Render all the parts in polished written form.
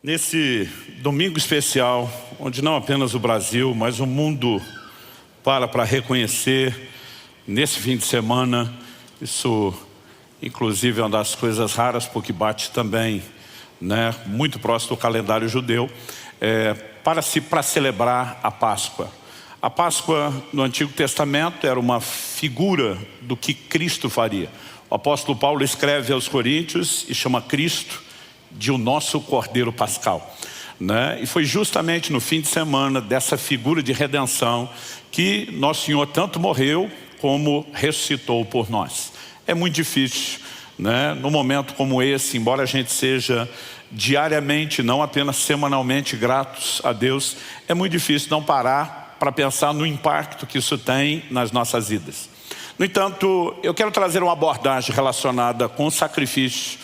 Nesse domingo especial, onde não apenas o Brasil, mas o mundo para reconhecer, nesse fim de semana, isso inclusive é uma das coisas raras, porque bate também, muito próximo do calendário judeu, para celebrar a Páscoa. A Páscoa no Antigo Testamento era uma figura do que Cristo faria. O apóstolo Paulo escreve aos Coríntios e chama Cristo de o nosso Cordeiro Pascal, E foi justamente no fim de semana dessa figura de redenção que Nosso Senhor tanto morreu como ressuscitou por nós. É muito difícil, num momento como esse, embora a gente seja diariamente, não apenas semanalmente gratos a Deus, é muito difícil não parar para pensar no impacto que isso tem nas nossas vidas. No entanto, eu quero trazer uma abordagem relacionada com o sacrifício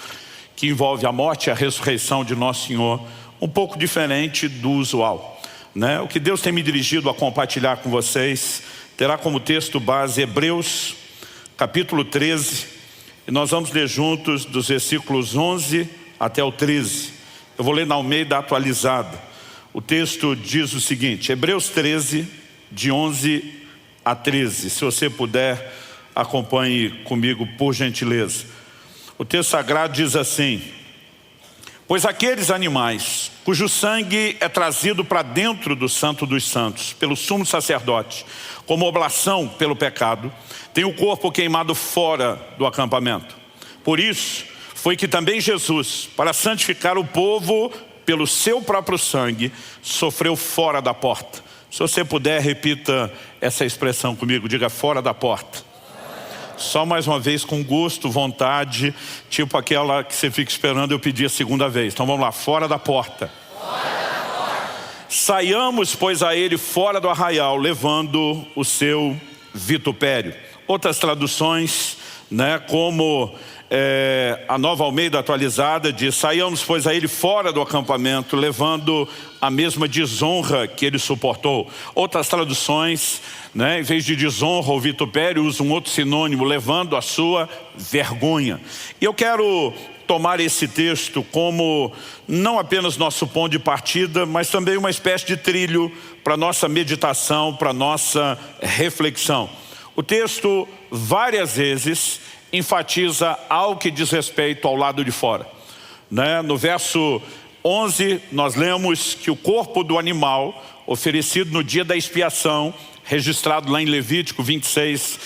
que envolve a morte e a ressurreição de Nosso Senhor, um pouco diferente do usual. O que Deus tem me dirigido a compartilhar com vocês terá como texto base Hebreus, capítulo 13, e nós vamos ler juntos dos versículos 11 até o 13. Eu vou ler na Almeida atualizada. O texto diz o seguinte, Hebreus 13, de 11 a 13. Se você puder, acompanhe comigo, por gentileza. O texto sagrado diz assim: pois aqueles animais cujo sangue é trazido para dentro do Santo dos Santos pelo sumo sacerdote, como oblação pelo pecado, tem o corpo queimado fora do acampamento. Por isso foi que também Jesus, para santificar o povo pelo seu próprio sangue, sofreu fora da porta. Se você puder, repita essa expressão comigo, diga fora da porta. Só mais uma vez, com gosto, vontade, tipo aquela que você fica esperando eu pedir a segunda vez. Então vamos lá, fora da porta. Fora da porta. Saiamos, pois, a ele fora do arraial, levando o seu vitupério. Outras traduções, como a Nova Almeida atualizada diz, saiamos, pois, a ele fora do acampamento, levando a mesma desonra que ele suportou. Outras traduções, em vez de desonra ou vitupério, usa um outro sinônimo, levando a sua vergonha. E eu quero tomar esse texto como não apenas nosso ponto de partida, mas também uma espécie de trilho para nossa meditação, para nossa reflexão. O texto várias vezes enfatiza algo que diz respeito ao lado de fora. No verso 11 nós lemos que o corpo do animal oferecido no dia da expiação, registrado lá em Levítico 26,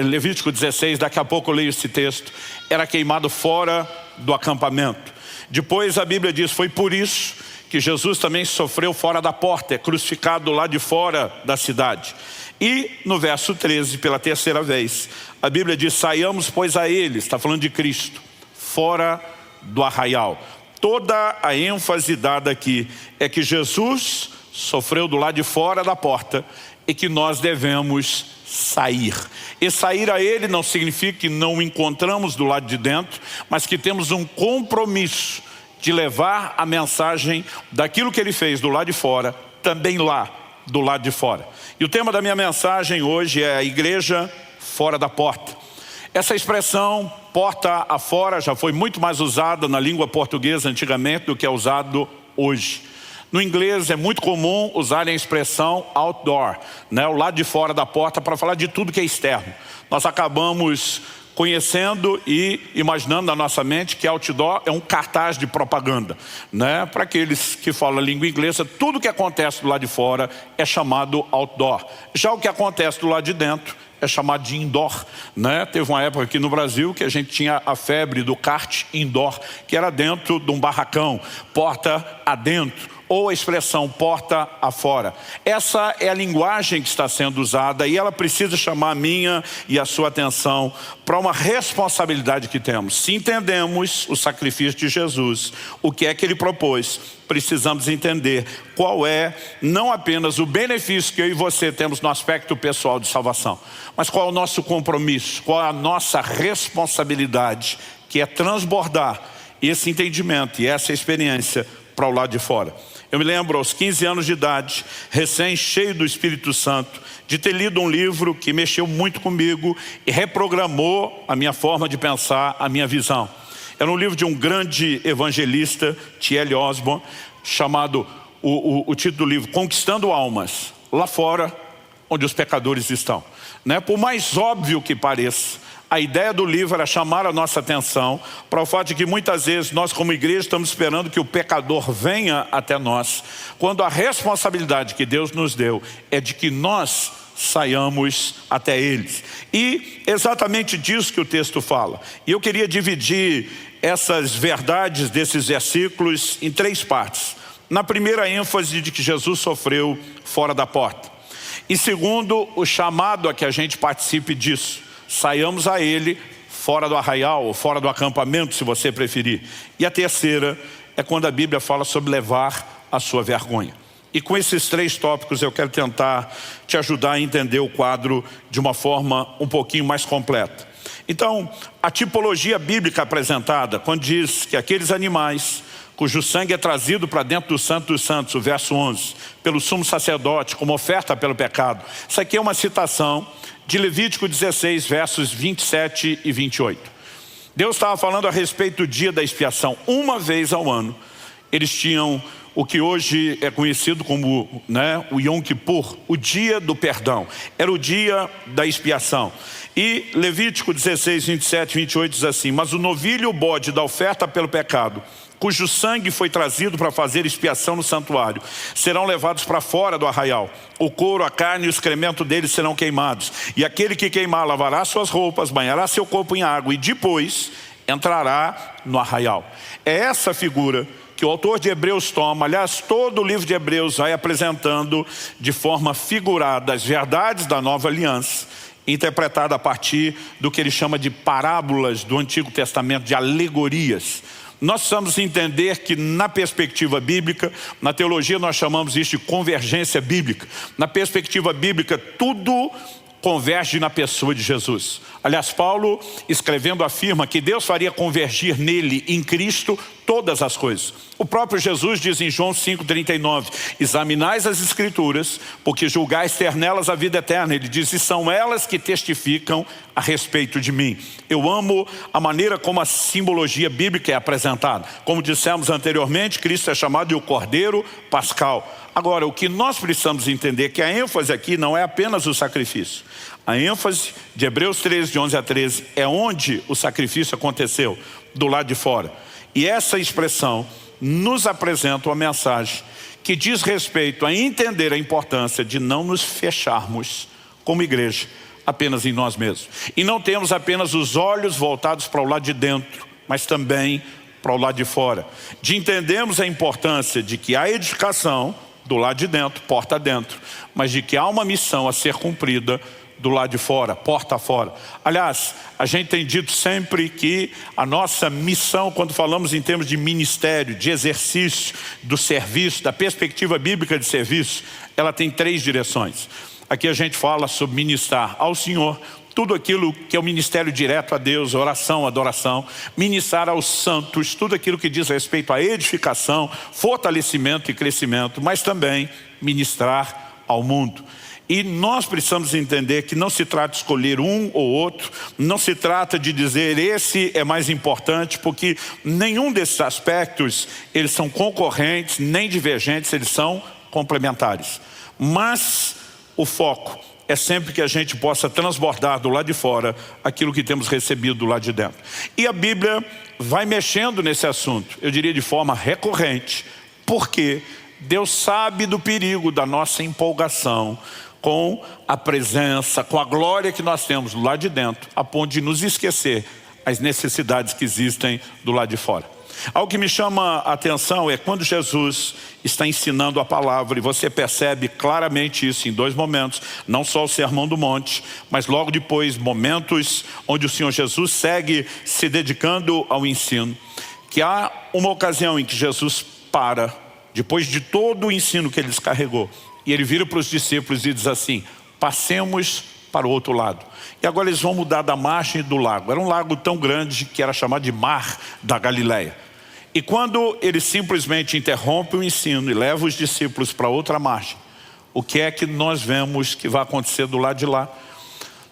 Levítico 16, daqui a pouco eu leio esse texto, era queimado fora do acampamento. Depois a Bíblia diz, foi por isso que Jesus também sofreu fora da porta, é crucificado lá de fora da cidade. E no verso 13, pela terceira vez, a Bíblia diz, saiamos pois a ele, está falando de Cristo, fora do arraial. Toda a ênfase dada aqui é que Jesus sofreu do lado de fora da porta e que nós devemos sair. E sair a ele não significa que não o encontramos do lado de dentro, mas que temos um compromisso de levar a mensagem daquilo que ele fez do lado de fora, também lá do lado de fora. E o tema da minha mensagem hoje é a igreja fora da porta. Essa expressão, porta afora, já foi muito mais usada na língua portuguesa antigamente do que é usado hoje. No inglês é muito comum usar a expressão outdoor, o lado de fora da porta, para falar de tudo que é externo. Nós acabamos conhecendo e imaginando na nossa mente que outdoor é um cartaz de propaganda, Para aqueles que falam a língua inglesa, tudo que acontece do lado de fora é chamado outdoor. Já o que acontece do lado de dentro é chamado de indoor, Teve uma época aqui no Brasil que a gente tinha a febre do kart indoor, que era dentro de um barracão, porta adentro, ou a expressão porta afora. Essa é a linguagem que está sendo usada e ela precisa chamar a minha e a sua atenção para uma responsabilidade que temos. Se entendemos o sacrifício de Jesus, o que é que ele propôs, precisamos entender qual é não apenas o benefício que eu e você temos no aspecto pessoal de salvação, mas qual é o nosso compromisso, qual é a nossa responsabilidade, que é transbordar esse entendimento e essa experiência para o lado de fora. Eu me lembro aos 15 anos de idade, recém cheio do Espírito Santo, de ter lido um livro que mexeu muito comigo e reprogramou a minha forma de pensar, a minha visão. Era um livro de um grande evangelista, T.L. Osborne, chamado, o título do livro, Conquistando Almas, lá fora onde os pecadores estão. Né? Por mais óbvio que pareça, a ideia do livro era chamar a nossa atenção para o fato de que muitas vezes nós como igreja estamos esperando que o pecador venha até nós, quando a responsabilidade que Deus nos deu é de que nós saiamos até eles. E exatamente disso que o texto fala. E eu queria dividir essas verdades desses versículos em 3 partes. Na primeira, ênfase de que Jesus sofreu fora da porta. E segundo, o chamado a que a gente participe disso. Saiamos a ele fora do arraial, ou fora do acampamento, se você preferir. E a terceira é quando a Bíblia fala sobre levar a sua vergonha. E com esses 3 tópicos eu quero tentar te ajudar a entender o quadro de uma forma um pouquinho mais completa. Então, a tipologia bíblica apresentada, quando diz que aqueles animais cujo sangue é trazido para dentro do Santo dos Santos, o verso 11, pelo sumo sacerdote, como oferta pelo pecado. Isso aqui é uma citação de Levítico 16, versos 27 e 28. Deus estava falando a respeito do dia da expiação. Uma vez ao ano, eles tinham o que hoje é conhecido como o Yom Kippur, o dia do perdão. Era o dia da expiação. E Levítico 16, 27 e 28 diz assim: mas o novilho e o bode da oferta pelo pecado, cujo sangue foi trazido para fazer expiação no santuário, serão levados para fora do arraial. O couro, a carne e o excremento deles serão queimados. E aquele que queimar lavará suas roupas, banhará seu corpo em água e depois entrará no arraial. É essa figura que o autor de Hebreus toma. Aliás, todo o livro de Hebreus vai apresentando de forma figurada as verdades da nova aliança, interpretada a partir do que ele chama de parábolas do Antigo Testamento, de alegorias. Nós precisamos entender que na perspectiva bíblica, na teologia nós chamamos isso de convergência bíblica. Na perspectiva bíblica, tudo converge na pessoa de Jesus. Aliás, Paulo, escrevendo, afirma que Deus faria convergir nele, em Cristo, todas as coisas. O próprio Jesus diz em João 5,39, examinais as Escrituras, porque julgais ter nelas a vida eterna. Ele diz, e são elas que testificam a respeito de mim. Eu amo a maneira como a simbologia bíblica é apresentada. Como dissemos anteriormente, Cristo é chamado de o Cordeiro Pascal. Agora, o que nós precisamos entender é que a ênfase aqui não é apenas o sacrifício. A ênfase de Hebreus 13, de 11 a 13, é onde o sacrifício aconteceu, do lado de fora. E essa expressão nos apresenta uma mensagem que diz respeito a entender a importância de não nos fecharmos como igreja apenas em nós mesmos. E não temos apenas os olhos voltados para o lado de dentro, mas também para o lado de fora. De entendermos a importância de que há edificação do lado de dentro, porta dentro, mas de que há uma missão a ser cumprida do lado de fora, porta fora. Aliás, a gente tem dito sempre que a nossa missão, quando falamos em termos de ministério, de exercício, do serviço, da perspectiva bíblica de serviço, ela tem 3 direções. Aqui a gente fala sobre ministrar ao Senhor, tudo aquilo que é o ministério direto a Deus, oração, adoração, ministrar aos santos, tudo aquilo que diz respeito à edificação, fortalecimento e crescimento, mas também ministrar ao mundo. E nós precisamos entender que não se trata de escolher um ou outro, não se trata de dizer esse é mais importante, porque nenhum desses aspectos, eles são concorrentes, nem divergentes, eles são complementares. Mas o foco é sempre que a gente possa transbordar do lado de fora aquilo que temos recebido do lado de dentro. E a Bíblia vai mexendo nesse assunto, eu diria de forma recorrente, porque Deus sabe do perigo da nossa empolgação com a presença, com a glória que nós temos do lado de dentro, a ponto de nos esquecer as necessidades que existem do lado de fora. Algo que me chama a atenção é quando Jesus está ensinando a palavra, e você percebe claramente isso em 2 momentos, não só o Sermão do Monte, mas logo depois momentos onde o Senhor Jesus segue se dedicando ao ensino, que há uma ocasião em que Jesus para, depois de todo o ensino que ele descarregou, e ele vira para os discípulos e diz assim, passemos para o outro lado. E agora eles vão mudar da margem do lago. Era um lago tão grande que era chamado de Mar da Galileia. E quando ele simplesmente interrompe o ensino e leva os discípulos para outra margem, o que é que nós vemos que vai acontecer do lado de lá?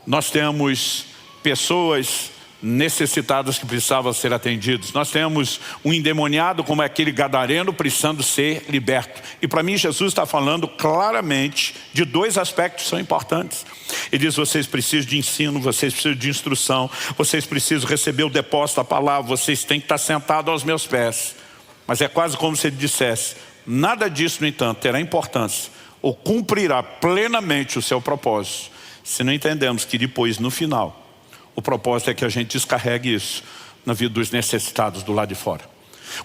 Nós temos pessoas necessitados que precisavam ser atendidos. Nós temos um endemoniado como aquele gadareno precisando ser liberto. E para mim Jesus está falando claramente de dois aspectos que são importantes. Ele diz: vocês precisam de ensino, vocês precisam de instrução, vocês precisam receber o depósito da palavra, vocês têm que estar sentados aos meus pés. Mas é quase como se ele dissesse: nada disso, no entanto, terá importância ou cumprirá plenamente o seu propósito se não entendemos que depois, no final, o propósito é que a gente descarregue isso na vida dos necessitados do lado de fora.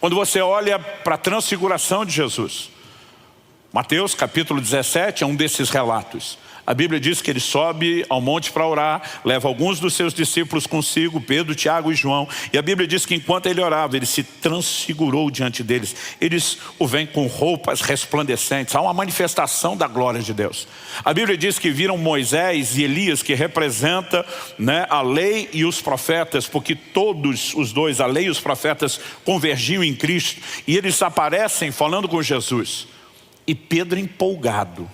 Quando você olha para a transfiguração de Jesus, Mateus capítulo 17 é um desses relatos. A Bíblia diz que ele sobe ao monte para orar, leva alguns dos seus discípulos consigo, Pedro, Tiago e João. E a Bíblia diz que enquanto ele orava, ele se transfigurou diante deles. Eles o veem com roupas resplandecentes. Há uma manifestação da glória de Deus. A Bíblia diz que viram Moisés e Elias, que representa, a lei e os profetas, porque todos os dois, a lei e os profetas, convergiam em Cristo. E eles aparecem falando com Jesus. E Pedro, empolgado,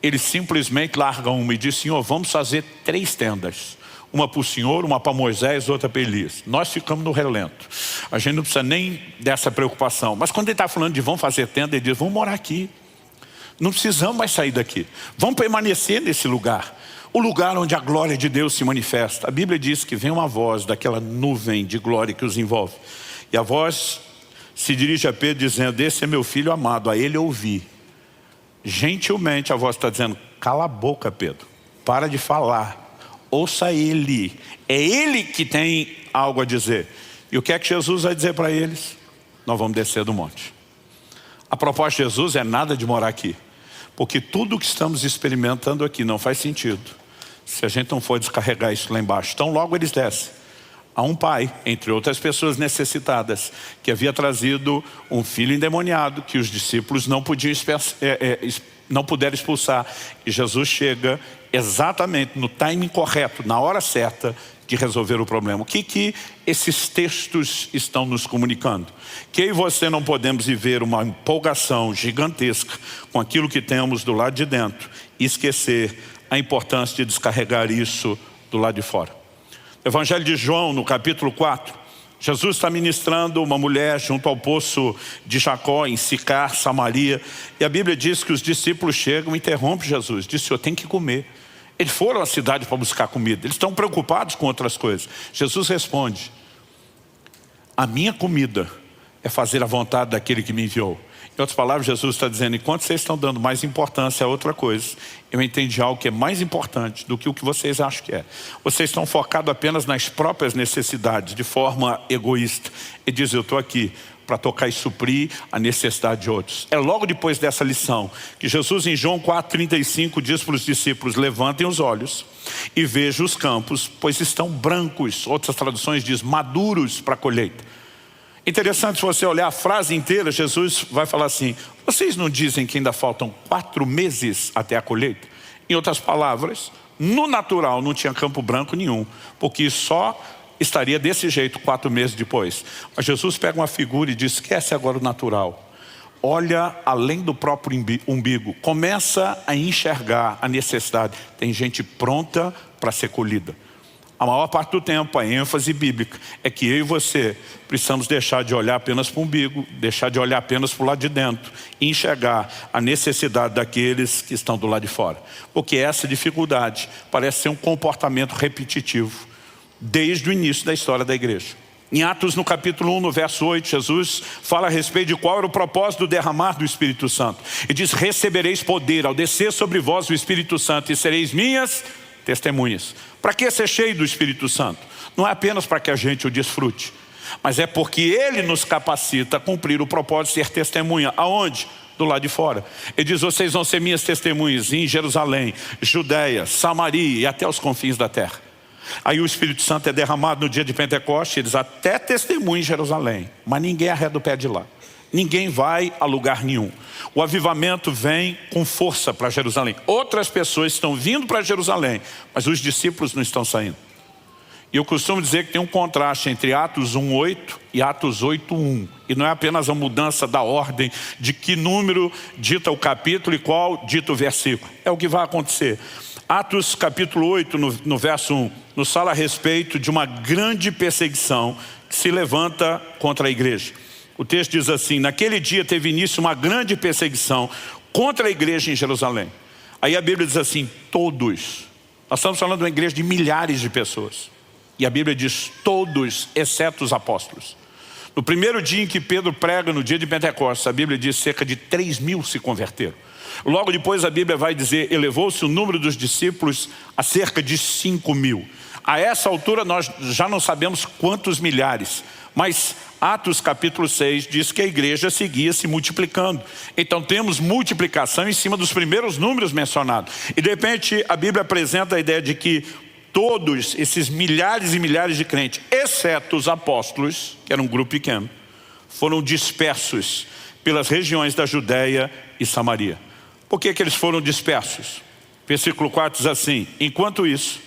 ele simplesmente larga uma e diz: Senhor, vamos fazer 3 tendas. Uma para o Senhor, uma para Moisés, outra para Elias. Nós ficamos no relento. A gente não precisa nem dessa preocupação. Mas quando ele está falando de vamos fazer tenda, ele diz: vamos morar aqui. Não precisamos mais sair daqui. Vamos permanecer nesse lugar. O lugar onde a glória de Deus se manifesta. A Bíblia diz que vem uma voz daquela nuvem de glória que os envolve. E a voz se dirige a Pedro dizendo: esse é meu filho amado, a ele ouvi. Gentilmente a voz está dizendo: cala a boca, Pedro, para de falar, ouça ele, é ele que tem algo a dizer. E o que é que Jesus vai dizer para eles? Nós vamos descer do monte. A proposta de Jesus é nada de morar aqui, porque tudo o que estamos experimentando aqui não faz sentido se a gente não for descarregar isso lá embaixo. Então logo eles descem. Há um pai, entre outras pessoas necessitadas, que havia trazido um filho endemoniado que os discípulos não puderam expulsar. E Jesus chega exatamente no timing correto, na hora certa de resolver o problema. O que esses textos estão nos comunicando? Que eu e você não podemos viver uma empolgação gigantesca com aquilo que temos do lado de dentro e esquecer a importância de descarregar isso do lado de fora. Evangelho de João, no capítulo 4, Jesus está ministrando uma mulher junto ao poço de Jacó, em Sicar, Samaria. E a Bíblia diz que os discípulos chegam e interrompem Jesus. Diz: Senhor, tem que comer. Eles foram à cidade para buscar comida. Eles estão preocupados com outras coisas. Jesus responde: a minha comida é fazer a vontade daquele que me enviou. Em outras palavras, Jesus está dizendo: enquanto vocês estão dando mais importância a outra coisa, eu entendi algo que é mais importante do que o que vocês acham que é. Vocês estão focados apenas nas próprias necessidades, de forma egoísta. Ele diz: eu estou aqui para tocar e suprir a necessidade de outros. É logo depois dessa lição que Jesus, em João 4,35, diz para os discípulos: levantem os olhos e vejam os campos, pois estão brancos. Outras traduções dizem maduros para a colheita. Interessante, se você olhar a frase inteira, Jesus vai falar assim: vocês não dizem que ainda faltam 4 meses até a colheita? Em outras palavras, no natural não tinha campo branco nenhum, porque só estaria desse jeito 4 meses depois. Mas Jesus pega uma figura e diz: esquece agora o natural. Olha além do próprio umbigo. Começa a enxergar a necessidade. Tem gente pronta para ser colhida. A maior parte do tempo, a ênfase bíblica é que eu e você precisamos deixar de olhar apenas para o umbigo, deixar de olhar apenas para o lado de dentro e enxergar a necessidade daqueles que estão do lado de fora. Porque essa dificuldade parece ser um comportamento repetitivo desde o início da história da igreja. Em Atos, no capítulo 1, no verso 8, Jesus fala a respeito de qual era o propósito do derramar do Espírito Santo. Ele diz: recebereis poder ao descer sobre vós o Espírito Santo e sereis minhas testemunhas. Para que ser cheio do Espírito Santo? Não é apenas para que a gente o desfrute, mas é porque Ele nos capacita a cumprir o propósito de ser testemunha. Aonde? Do lado de fora. Ele diz: vocês vão ser minhas testemunhas em Jerusalém, Judeia, Samaria e até os confins da terra. Aí o Espírito Santo é derramado no dia de Pentecostes. Eles até testemunham em Jerusalém, mas ninguém arreda o pé de lá. Ninguém vai a lugar nenhum. O avivamento vem com força para Jerusalém. Outras pessoas estão vindo para Jerusalém, mas os discípulos não estão saindo. E eu costumo dizer que tem um contraste entre Atos 1:8 e Atos 8:1. E não é apenas a mudança da ordem de que número dita o capítulo e qual dita o versículo. É o que vai acontecer. Atos capítulo 8, no verso 1, nos fala a respeito de uma grande perseguição que se levanta contra a igreja. O texto diz assim: naquele dia teve início uma grande perseguição contra a igreja em Jerusalém. Aí a Bíblia diz assim, todos. Nós estamos falando de uma igreja de milhares de pessoas. E a Bíblia diz todos, exceto os apóstolos. No primeiro dia em que Pedro prega, no dia de Pentecostes, a Bíblia diz cerca de 3.000 se converteram. Logo depois a Bíblia vai dizer, elevou-se o número dos discípulos a cerca de 5.000. A essa altura nós já não sabemos quantos milhares, mas Atos capítulo 6 diz que a igreja seguia se multiplicando. Então temos multiplicação em cima dos primeiros números mencionados. E de repente a Bíblia apresenta a ideia de que todos esses milhares e milhares de crentes, exceto os apóstolos, que era um grupo pequeno, foram dispersos pelas regiões da Judéia e Samaria. Por que eles foram dispersos? Versículo 4 diz assim, enquanto isso,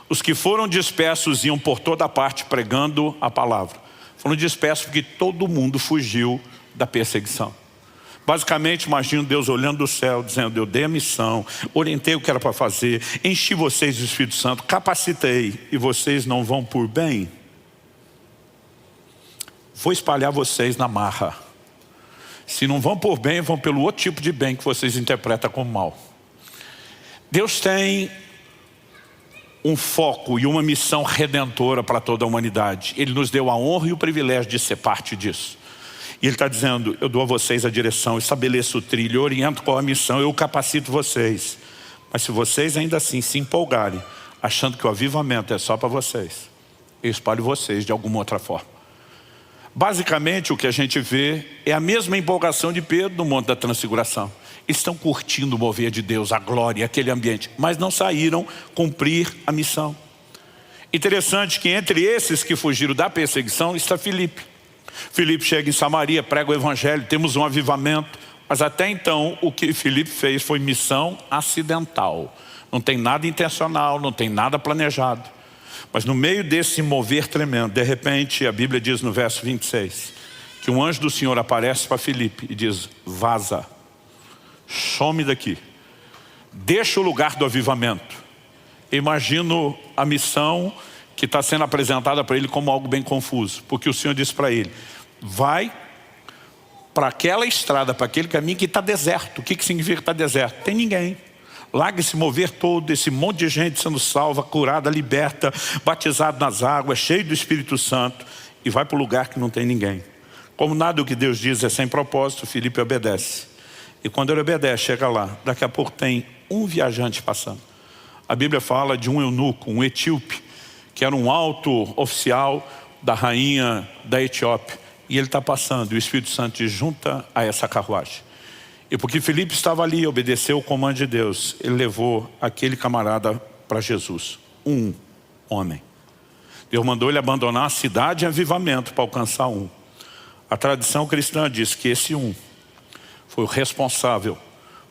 os que foram dispersos iam por toda parte pregando a palavra. Foram dispersos porque todo mundo fugiu da perseguição. Basicamente, imagino Deus olhando do céu, dizendo, eu dei a missão, orientei o que era para fazer, enchi vocês do Espírito Santo, capacitei, e vocês não vão por bem. Vou espalhar vocês na marra. Se não vão por bem, vão pelo outro tipo de bem que vocês interpretam como mal. Deus tem um foco e uma missão redentora para toda a humanidade. Ele nos deu a honra e o privilégio de ser parte disso. E Ele está dizendo, eu dou a vocês a direção, estabeleço o trilho, oriento qual a missão, eu capacito vocês. Mas se vocês ainda assim se empolgarem, achando que o avivamento é só para vocês, eu espalho vocês de alguma outra forma. Basicamente o que a gente vê é a mesma empolgação de Pedro no Monte da Transfiguração. Eles estão curtindo o mover de Deus, a glória, aquele ambiente, mas não saíram cumprir a missão. Interessante que entre esses que fugiram da perseguição está Filipe. Filipe chega em Samaria, prega o evangelho, temos um avivamento, mas até então o que Filipe fez foi missão acidental. Não tem nada intencional, não tem nada planejado. Mas no meio desse mover tremendo, de repente a Bíblia diz no verso 26, que um anjo do Senhor aparece para Filipe e diz, vaza, some daqui, deixa o lugar do avivamento. Imagino a missão que está sendo apresentada para ele como algo bem confuso, porque o Senhor disse para ele, vai para aquela estrada, para aquele caminho que está deserto. O que significa que está deserto? Tem ninguém. Larga esse mover todo, esse monte de gente sendo salva, curada, liberta, batizado nas águas, cheio do Espírito Santo, e vai para o lugar que não tem ninguém. Como nada do que Deus diz é sem propósito, Filipe obedece. E quando ele obedece, chega lá, daqui a pouco tem um viajante passando. A Bíblia fala de um eunuco, um etíope, que era um alto oficial da rainha da Etiópia. E ele está passando, e o Espírito Santo se junta a essa carruagem. E porque Filipe estava ali, obedeceu o comando de Deus, ele levou aquele camarada para Jesus. Um homem. Deus mandou ele abandonar a cidade em avivamento para alcançar um. A tradição cristã diz que esse um foi o responsável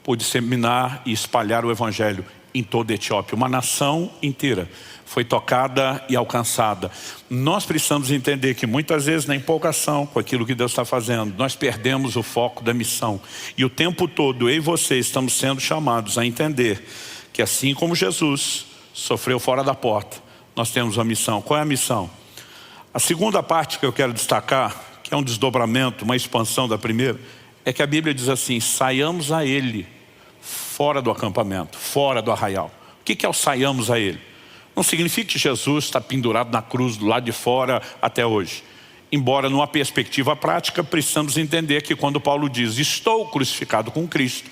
por disseminar e espalhar o evangelho em toda a Etiópia. Uma nação inteira foi tocada e alcançada. Nós precisamos entender que muitas vezes na empolgação com aquilo que Deus está fazendo, nós perdemos o foco da missão. E o tempo todo, eu e você estamos sendo chamados a entender que assim como Jesus sofreu fora da porta, nós temos uma missão. Qual é a missão? A segunda parte que eu quero destacar, que é um desdobramento, uma expansão da primeira, é que a Bíblia diz assim, saiamos a Ele fora do acampamento, fora do arraial. O que é o saiamos a Ele? Não significa que Jesus está pendurado na cruz do lado de fora até hoje. Embora numa perspectiva prática, precisamos entender que quando Paulo diz, estou crucificado com Cristo,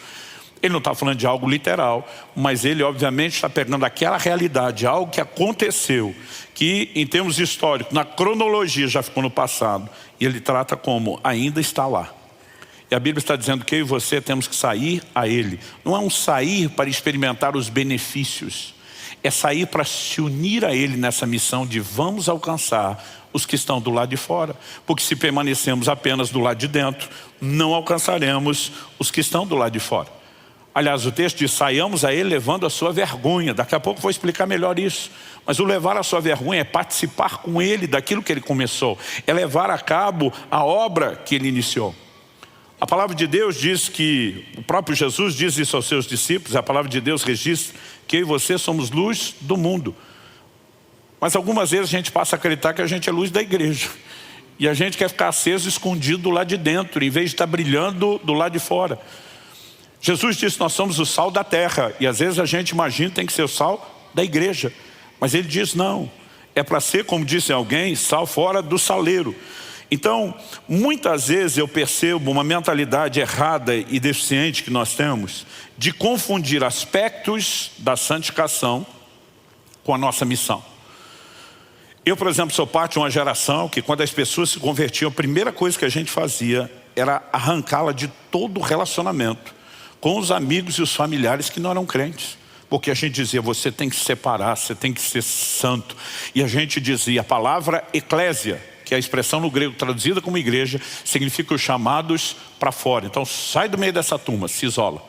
ele não está falando de algo literal, mas ele obviamente está pegando aquela realidade, algo que aconteceu, que em termos históricos, na cronologia já ficou no passado, e ele trata como ainda está lá. E a Bíblia está dizendo que eu e você temos que sair a Ele. Não é um sair para experimentar os benefícios. É sair para se unir a Ele nessa missão de vamos alcançar os que estão do lado de fora. Porque se permanecemos apenas do lado de dentro, não alcançaremos os que estão do lado de fora. Aliás, o texto diz, saiamos a Ele levando a sua vergonha. Daqui a pouco eu vou explicar melhor isso. Mas o levar a sua vergonha é participar com Ele daquilo que Ele começou. É levar a cabo a obra que Ele iniciou. A palavra de Deus diz que, o próprio Jesus diz isso aos seus discípulos, a palavra de Deus registra que eu e você somos luz do mundo. Mas algumas vezes a gente passa a acreditar que a gente é luz da igreja. E a gente quer ficar aceso, escondido do lado de dentro, em vez de estar brilhando do lado de fora. Jesus disse que nós somos o sal da terra. E às vezes a gente imagina que tem que ser o sal da igreja. Mas ele diz não. É para ser, como disse alguém, sal fora do saleiro. Então, muitas vezes eu percebo uma mentalidade errada e deficiente que nós temos de confundir aspectos da santificação com a nossa missão. Eu, por exemplo, sou parte de uma geração que quando as pessoas se convertiam, a primeira coisa que a gente fazia era arrancá-la de todo o relacionamento com os amigos e os familiares que não eram crentes. Porque a gente dizia, você tem que se separar, você tem que ser santo. E a gente dizia, a palavra eclésia, que é a expressão no grego traduzida como igreja, significa os chamados para fora. Então sai do meio dessa turma, se isola.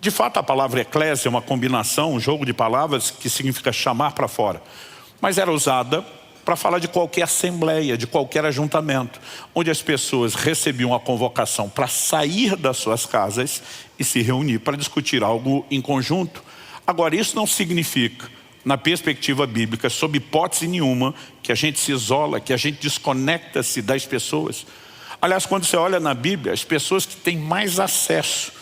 De fato a palavra eclésia é uma combinação, um jogo de palavras que significa chamar para fora. Mas era usada para falar de qualquer assembleia, de qualquer ajuntamento, onde as pessoas recebiam a convocação para sair das suas casas e se reunir para discutir algo em conjunto. Agora isso não significa, na perspectiva bíblica, sob hipótese nenhuma, que a gente se isola, que a gente desconecta-se das pessoas. Aliás, quando você olha na Bíblia, as pessoas que têm mais acesso,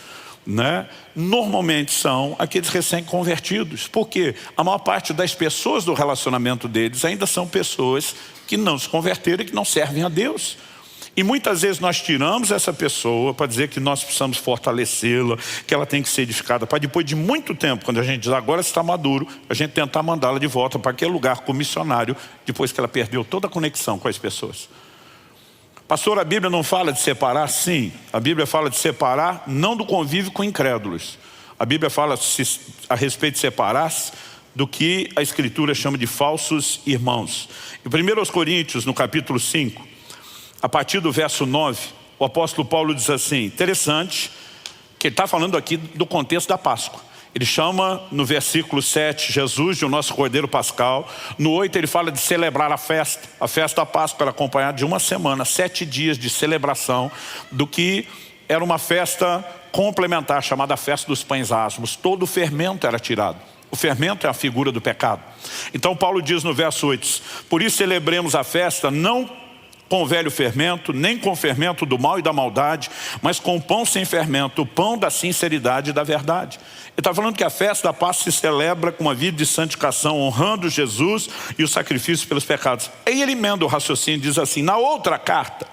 normalmente são aqueles recém-convertidos. Porque a maior parte das pessoas do relacionamento deles ainda são pessoas que não se converteram e que não servem a Deus. E muitas vezes nós tiramos essa pessoa para dizer que nós precisamos fortalecê-la, que ela tem que ser edificada, para depois de muito tempo, quando a gente diz agora está maduro, a gente tentar mandá-la de volta para aquele lugar como missionário, depois que ela perdeu toda a conexão com as pessoas. Pastor, a Bíblia não fala de separar? Sim, a Bíblia fala de separar não do convívio com incrédulos. A Bíblia fala a respeito de separar-se do que a Escritura chama de falsos irmãos. Em 1 Coríntios, no capítulo 5, a partir do verso 9, o apóstolo Paulo diz assim, interessante, que ele está falando aqui do contexto da Páscoa. Ele chama no versículo 7, Jesus de o nosso Cordeiro Pascal. No 8 ele fala de celebrar a festa. A festa da Páscoa era acompanhada de uma semana, 7 dias de celebração, do que era uma festa complementar, chamada Festa dos Pães Asmos. Todo o fermento era tirado. O fermento é a figura do pecado. Então Paulo diz no verso 8, por isso celebremos a festa, não com o velho fermento, nem com o fermento do mal e da maldade, mas com o pão sem fermento, o pão da sinceridade e da verdade. Ele está falando que a festa da Páscoa se celebra com uma vida de santificação, honrando Jesus e o sacrifício pelos pecados. Aí ele emenda o raciocínio e diz assim, na outra carta,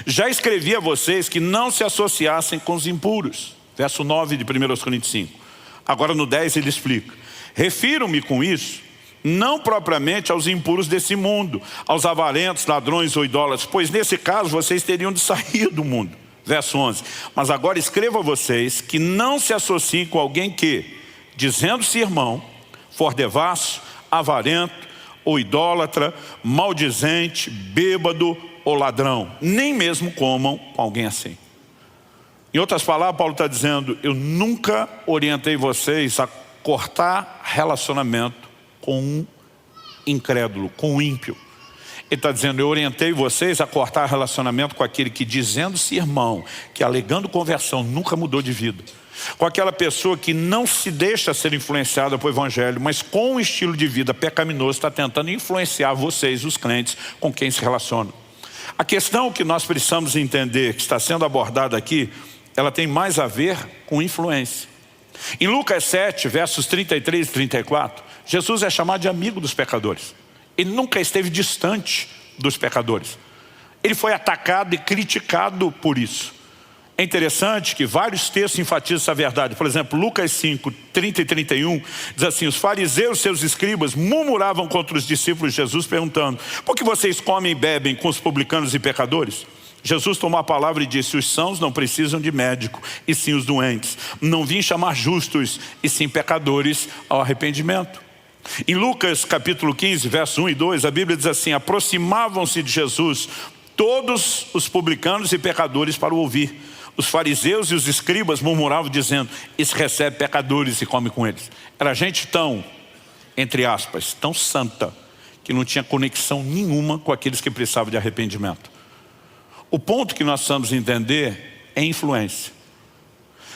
já escrevi a vocês que não se associassem com os impuros. Verso 9 de 1 Coríntios 5. Agora no 10 ele explica, refiro-me com isso, não propriamente aos impuros desse mundo, aos avarentos, ladrões ou idólatras, pois nesse caso vocês teriam de sair do mundo. Verso 11, mas agora escrevo a vocês que não se associem com alguém que, dizendo-se irmão, for devasso, avarento ou idólatra, maldizente, bêbado ou ladrão, nem mesmo comam com alguém assim. Em outras palavras, Paulo está dizendo, eu nunca orientei vocês a cortar relacionamento com um incrédulo, com um ímpio. Ele está dizendo, eu orientei vocês a cortar relacionamento com aquele que dizendo-se irmão, que alegando conversão nunca mudou de vida. Com aquela pessoa que não se deixa ser influenciada pelo evangelho, mas com um estilo de vida pecaminoso está tentando influenciar vocês, os crentes, com quem se relacionam. A questão que nós precisamos entender, que está sendo abordada aqui, ela tem mais a ver com influência. Em Lucas 7, versos 33 e 34, Jesus é chamado de amigo dos pecadores. Ele nunca esteve distante dos pecadores. Ele foi atacado e criticado por isso. É interessante que vários textos enfatizam essa verdade. Por exemplo, Lucas 5, 30 e 31, diz assim, os fariseus e seus escribas murmuravam contra os discípulos de Jesus, perguntando, por que vocês comem e bebem com os publicanos e pecadores? Jesus tomou a palavra e disse, os sãos não precisam de médico, e sim os doentes. Não vim chamar justos, e sim pecadores ao arrependimento. Em Lucas capítulo 15, verso 1 e 2, a Bíblia diz assim, aproximavam-se de Jesus todos os publicanos e pecadores para o ouvir. Os fariseus e os escribas murmuravam dizendo, esse recebe pecadores e come com eles. Era gente tão, entre aspas, tão santa, que não tinha conexão nenhuma com aqueles que precisavam de arrependimento. O ponto que nós precisamos entender é influência.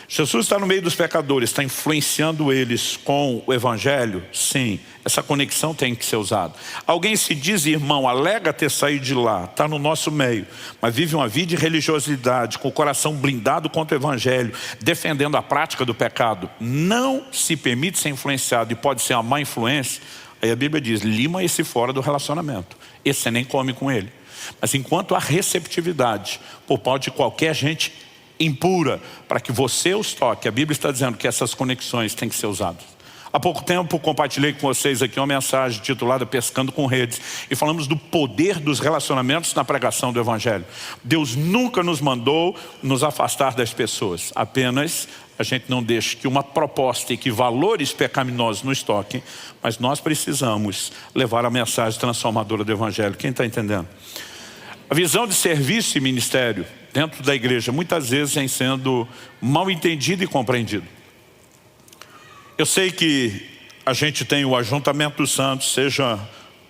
Jesus está no meio dos pecadores, está influenciando eles com o evangelho? Sim, essa conexão tem que ser usada. Alguém se diz irmão, alega ter saído de lá, está no nosso meio, mas vive uma vida de religiosidade, com o coração blindado contra o evangelho, defendendo a prática do pecado, não se permite ser influenciado e pode ser uma má influência. Aí a Bíblia diz, lima esse fora do relacionamento, esse você nem come com ele. Mas enquanto há receptividade por parte de qualquer gente impura, para que você os toque, a Bíblia está dizendo que essas conexões têm que ser usadas. Há pouco tempo compartilhei com vocês aqui uma mensagem titulada Pescando com Redes, e falamos do poder dos relacionamentos na pregação do evangelho. Deus nunca nos mandou nos afastar das pessoas, apenas a gente não deixa que uma proposta e que valores pecaminosos nos toquem, mas nós precisamos levar a mensagem transformadora do evangelho. Quem está entendendo? A visão de serviço e ministério dentro da igreja muitas vezes vem sendo mal entendido e compreendido. Eu sei que a gente tem o ajuntamento dos santos, seja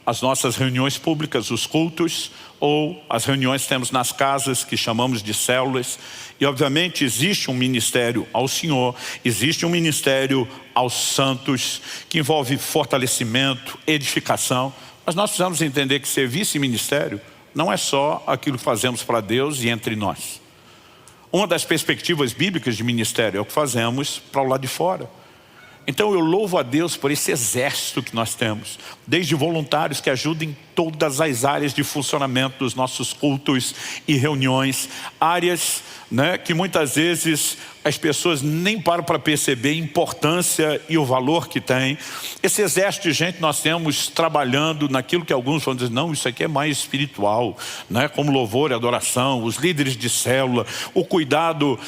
as nossas reuniões públicas, os cultos, ou as reuniões que temos nas casas, que chamamos de células. E obviamente existe um ministério ao Senhor, existe um ministério aos santos, que envolve fortalecimento, edificação. Mas nós precisamos entender que serviço e ministério não é só aquilo que fazemos para Deus e entre nós. Uma das perspectivas bíblicas de ministério é o que fazemos para o lado de fora. Então eu louvo a Deus por esse exército que nós temos, desde voluntários que ajudam em todas as áreas de funcionamento dos nossos cultos e reuniões, áreas, que muitas vezes as pessoas nem param para perceber a importância e o valor que tem. Esse exército de gente nós temos trabalhando naquilo que alguns vão dizer, não, isso aqui é mais espiritual, como louvor e adoração, os líderes de célula, o cuidado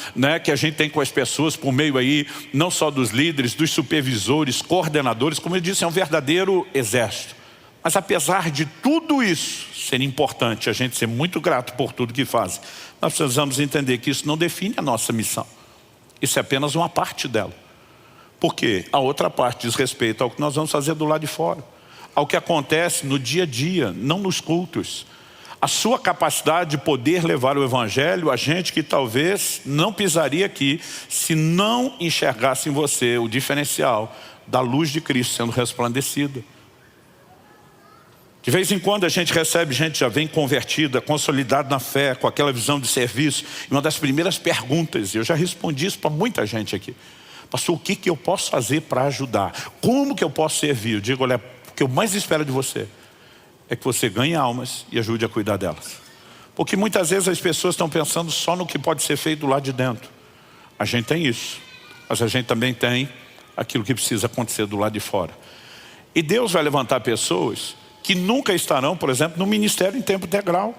que a gente tem com as pessoas por meio aí, não só dos líderes, dos supervisores, coordenadores, como eu disse, é um verdadeiro exército. Mas apesar de tudo isso ser importante, a gente ser muito grato por tudo que faz, nós precisamos entender que isso não define a nossa missão. Isso é apenas uma parte dela. Porque a outra parte diz respeito ao que nós vamos fazer do lado de fora, ao que acontece no dia a dia, não nos cultos. A sua capacidade de poder levar o evangelho a gente que talvez não pisaria aqui se não enxergasse em você o diferencial da luz de Cristo sendo resplandecida. De vez em quando a gente recebe gente já vem convertida, consolidada na fé, com aquela visão de serviço. E uma das primeiras perguntas, eu já respondi isso para muita gente aqui. Pastor, o que eu posso fazer para ajudar? Como que eu posso servir? Eu digo, olha, o que eu mais espero de você é que você ganhe almas e ajude a cuidar delas. Porque muitas vezes as pessoas estão pensando só no que pode ser feito lá de dentro. A gente tem isso, mas a gente também tem aquilo que precisa acontecer do lado de fora. E Deus vai levantar pessoas que nunca estarão, por exemplo, no ministério em tempo integral.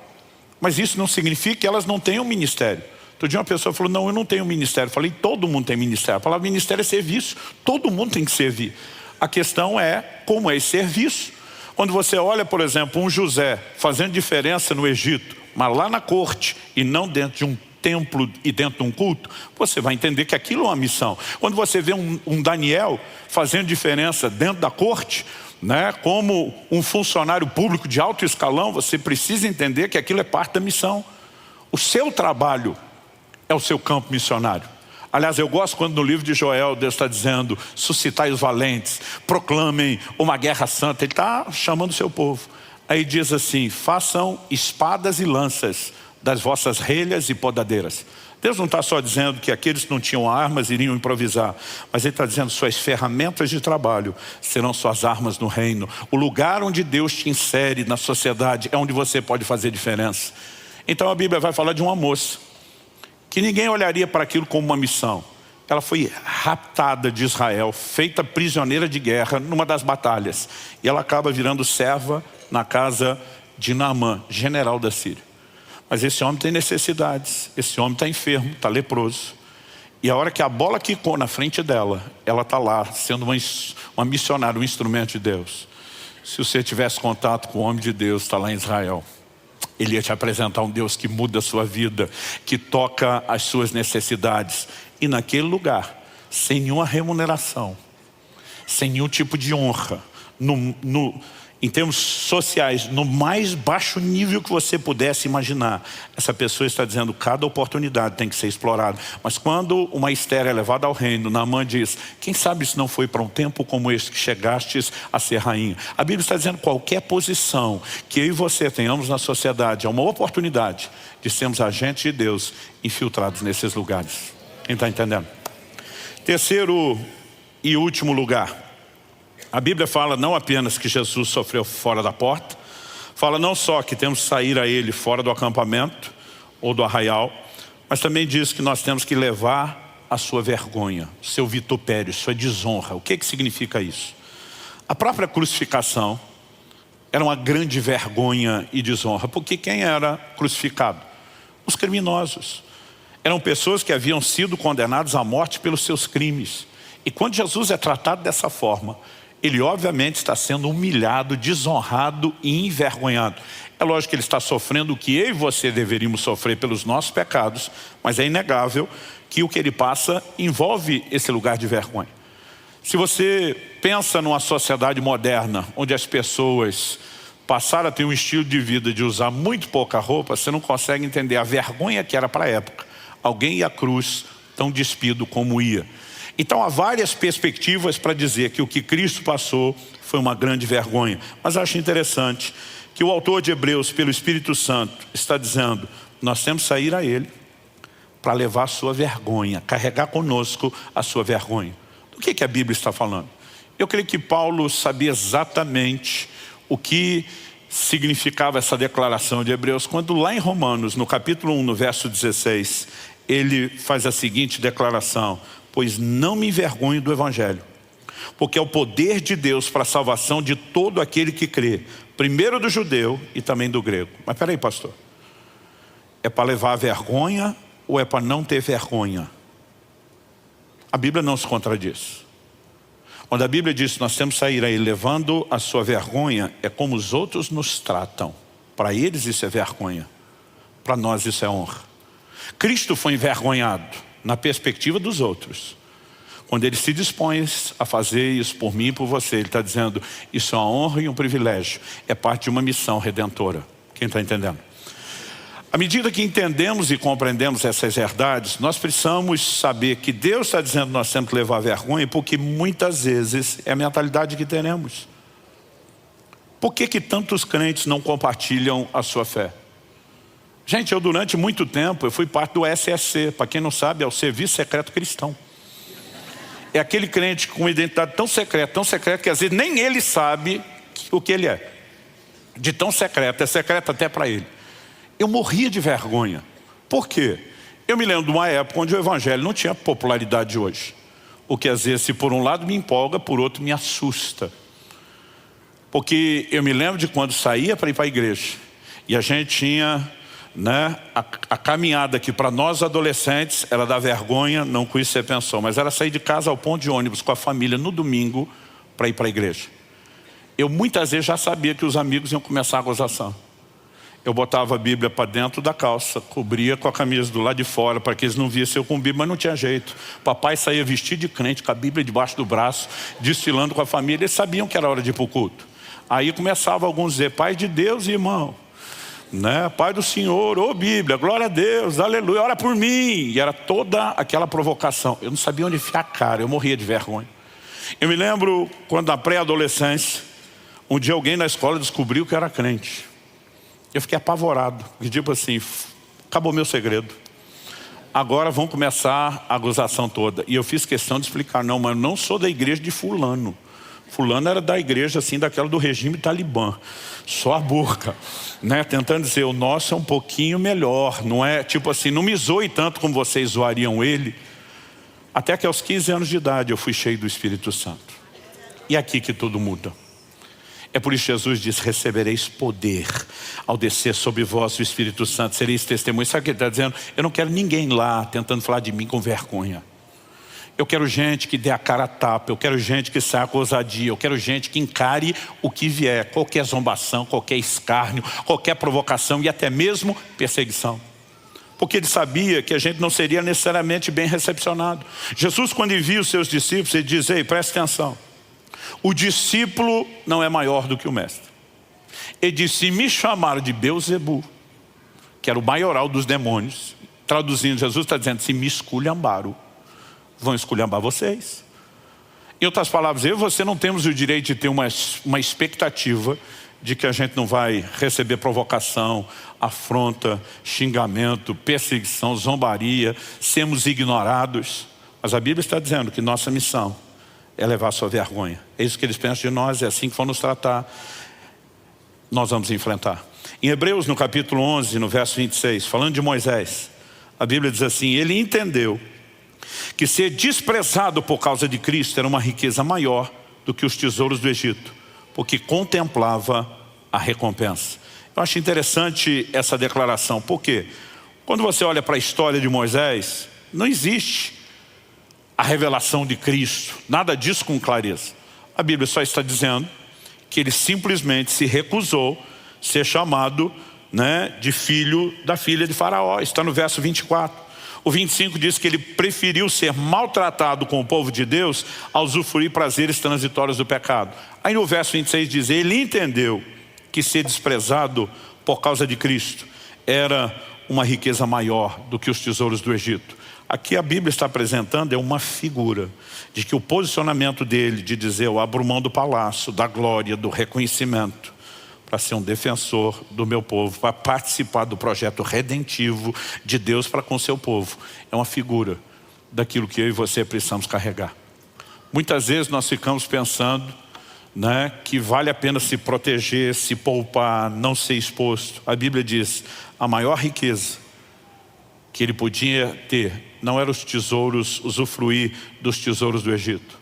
Mas isso não significa que elas não tenham ministério. Outro dia uma pessoa falou, não, eu não tenho ministério. Eu falei, todo mundo tem ministério. A palavra ministério é serviço. Todo mundo tem que servir. A questão é como é esse serviço. Quando você olha, por exemplo, um José fazendo diferença no Egito, mas lá na corte e não dentro de um templo e dentro de um culto, você vai entender que aquilo é uma missão. Quando você vê um Daniel fazendo diferença dentro da corte, como um funcionário público de alto escalão, você precisa entender que aquilo é parte da missão. O seu trabalho é o seu campo missionário. Aliás, eu gosto quando no livro de Joel Deus está dizendo, suscitai os valentes, proclamem uma guerra santa. Ele está chamando o seu povo. Aí diz assim, façam espadas e lanças das vossas relhas e podadeiras. Deus não está só dizendo que aqueles que não tinham armas iriam improvisar, mas Ele está dizendo suas ferramentas de trabalho serão suas armas no reino. O lugar onde Deus te insere na sociedade é onde você pode fazer diferença. Então a Bíblia vai falar de uma moça que ninguém olharia para aquilo como uma missão. Ela foi raptada de Israel, feita prisioneira de guerra numa das batalhas. E ela acaba virando serva na casa de Naamã, general da Síria. Mas esse homem tem necessidades, esse homem está enfermo, está leproso. E a hora que a bola quicou na frente dela, ela está lá, sendo uma missionária, um instrumento de Deus. Se você tivesse contato com o homem de Deus, está lá em Israel, ele ia te apresentar um Deus que muda a sua vida, que toca as suas necessidades. E naquele lugar, sem nenhuma remuneração, sem nenhum tipo de honra, em termos sociais, no mais baixo nível que você pudesse imaginar. Essa pessoa está dizendo, cada oportunidade tem que ser explorada. Mas quando uma Esther é levada ao reino, Naamã diz, quem sabe se não foi para um tempo como este que chegastes a ser rainha. A Bíblia está dizendo, qualquer posição que eu e você tenhamos na sociedade, é uma oportunidade de sermos agentes de Deus infiltrados nesses lugares. Quem está entendendo? Terceiro e último lugar. A Bíblia fala não apenas que Jesus sofreu fora da porta, fala não só que temos que sair a Ele fora do acampamento ou do arraial, mas também diz que nós temos que levar a sua vergonha, seu vitupério, sua desonra. O que significa isso? A própria crucificação era uma grande vergonha e desonra, porque quem era crucificado? Os criminosos. Eram pessoas que haviam sido condenadas à morte pelos seus crimes. E quando Jesus é tratado dessa forma, ele obviamente está sendo humilhado, desonrado e envergonhado. É lógico que ele está sofrendo o que eu e você deveríamos sofrer pelos nossos pecados, mas é inegável que o que ele passa envolve esse lugar de vergonha. Se você pensa numa sociedade moderna, onde as pessoas passaram a ter um estilo de vida de usar muito pouca roupa, você não consegue entender a vergonha que era para a época. Alguém ia à cruz tão despido como ia. Então há várias perspectivas para dizer que o que Cristo passou foi uma grande vergonha. Mas acho interessante que o autor de Hebreus, pelo Espírito Santo, está dizendo, nós temos que sair a Ele para levar a sua vergonha, carregar conosco a sua vergonha. Do que a Bíblia está falando? Eu creio que Paulo sabia exatamente o que significava essa declaração de Hebreus, quando lá em Romanos, no capítulo 1, no verso 16, ele faz a seguinte declaração, pois não me envergonho do Evangelho, porque é o poder de Deus para a salvação de todo aquele que crê, primeiro do judeu e também do grego. Mas peraí, pastor, é para levar a vergonha ou é para não ter vergonha? A Bíblia não se contradiz. Quando a Bíblia diz que nós temos que sair aí levando a sua vergonha, é como os outros nos tratam. Para eles isso é vergonha, para nós isso é honra. Cristo foi envergonhado na perspectiva dos outros. Quando ele se dispõe a fazer isso por mim e por você, ele está dizendo, isso é uma honra e um privilégio, é parte de uma missão redentora. Quem está entendendo? À medida que entendemos e compreendemos essas verdades, nós precisamos saber que Deus está dizendo que nós temos que levar vergonha, porque muitas vezes é a mentalidade que teremos. Por que tantos crentes não compartilham a sua fé? Gente, eu durante muito tempo, eu fui parte do SSC, para quem não sabe, é o Serviço Secreto Cristão. É aquele crente com uma identidade tão secreta, que às vezes nem ele sabe o que ele é. De tão secreto, é secreto até para ele. Eu morria de vergonha. Por quê? Eu me lembro de uma época onde o Evangelho não tinha a popularidade de hoje. O que às vezes, se por um lado me empolga, por outro me assusta. Porque eu me lembro de quando saía para ir para a igreja. E a gente tinha, a caminhada que para nós adolescentes era da vergonha, não com isso você pensou, mas era sair de casa ao ponto de ônibus com a família no domingo para ir para a igreja. Eu muitas vezes já sabia que os amigos iam começar a gozação. Eu botava a Bíblia para dentro da calça, cobria com a camisa do lado de fora, para que eles não vissem eu com Bíblia, mas não tinha jeito. Papai saía vestido de crente, com a Bíblia debaixo do braço, desfilando com a família, eles sabiam que era hora de ir para o culto. Aí começava alguns a dizer, Pai de Deus, irmão, Pai do Senhor, ô Bíblia, glória a Deus, aleluia, ora por mim. E era toda aquela provocação. Eu não sabia onde enfiar a cara, eu morria de vergonha. Eu me lembro quando na pré-adolescência, um dia alguém na escola descobriu que eu era crente. Eu fiquei apavorado, porque tipo assim, acabou meu segredo. Agora vão começar a gozação toda. E eu fiz questão de explicar, não, mas eu não sou da igreja de fulano. Fulano era da igreja assim, daquela do regime talibã. Só a boca, tentando dizer, o nosso é um pouquinho melhor. Não é tipo assim, não me zoe tanto como vocês zoariam ele. Até que aos 15 anos de idade eu fui cheio do Espírito Santo. E é aqui que tudo muda. É por isso que Jesus diz, recebereis poder ao descer sobre vós o Espírito Santo, sereis testemunhas. Sabe o que ele está dizendo? Eu não quero ninguém lá tentando falar de mim com vergonha. Eu quero gente que dê a cara a tapa, eu quero gente que saia com ousadia, eu quero gente que encare o que vier, qualquer zombação, qualquer escárnio, qualquer provocação e até mesmo perseguição. Porque ele sabia que a gente não seria necessariamente bem recepcionado. Jesus, quando envia os seus discípulos, ele diz, ei, presta atenção. O discípulo não é maior do que o mestre. Ele disse, se me chamaram de Beelzebu, que era o maioral dos demônios, traduzindo, Jesus está dizendo, se me esculhambaram, vão esculhambar vocês. Em outras palavras, eu e você não temos o direito de ter uma expectativa de que a gente não vai receber provocação, afronta, xingamento, perseguição, zombaria, sermos ignorados. Mas a Bíblia está dizendo que nossa missão é levar a sua vergonha. É isso que eles pensam de nós, é assim que vão nos tratar. Nós vamos enfrentar. Em Hebreus, no capítulo 11, no verso 26, falando de Moisés, a Bíblia diz assim, ele entendeu que ser desprezado por causa de Cristo era uma riqueza maior do que os tesouros do Egito, porque contemplava a recompensa. Eu acho interessante essa declaração, porque quando você olha para a história de Moisés, não existe a revelação de Cristo, nada disso com clareza. A Bíblia só está dizendo que ele simplesmente se recusou ser chamado, de filho da filha de Faraó. Está no verso 24. O 25 diz que ele preferiu ser maltratado com o povo de Deus a usufruir prazeres transitórios do pecado. Aí no verso 26 diz, ele entendeu que ser desprezado por causa de Cristo era uma riqueza maior do que os tesouros do Egito. Aqui a Bíblia está apresentando uma figura de que o posicionamento dele de dizer, eu abro mão do palácio, da glória, do reconhecimento, para ser um defensor do meu povo, para participar do projeto redentivo de Deus para com o seu povo. É uma figura daquilo que eu e você precisamos carregar. Muitas vezes nós ficamos pensando que vale a pena se proteger, se poupar, não ser exposto. A Bíblia diz, a maior riqueza que ele podia ter não era os tesouros, usufruir dos tesouros do Egito.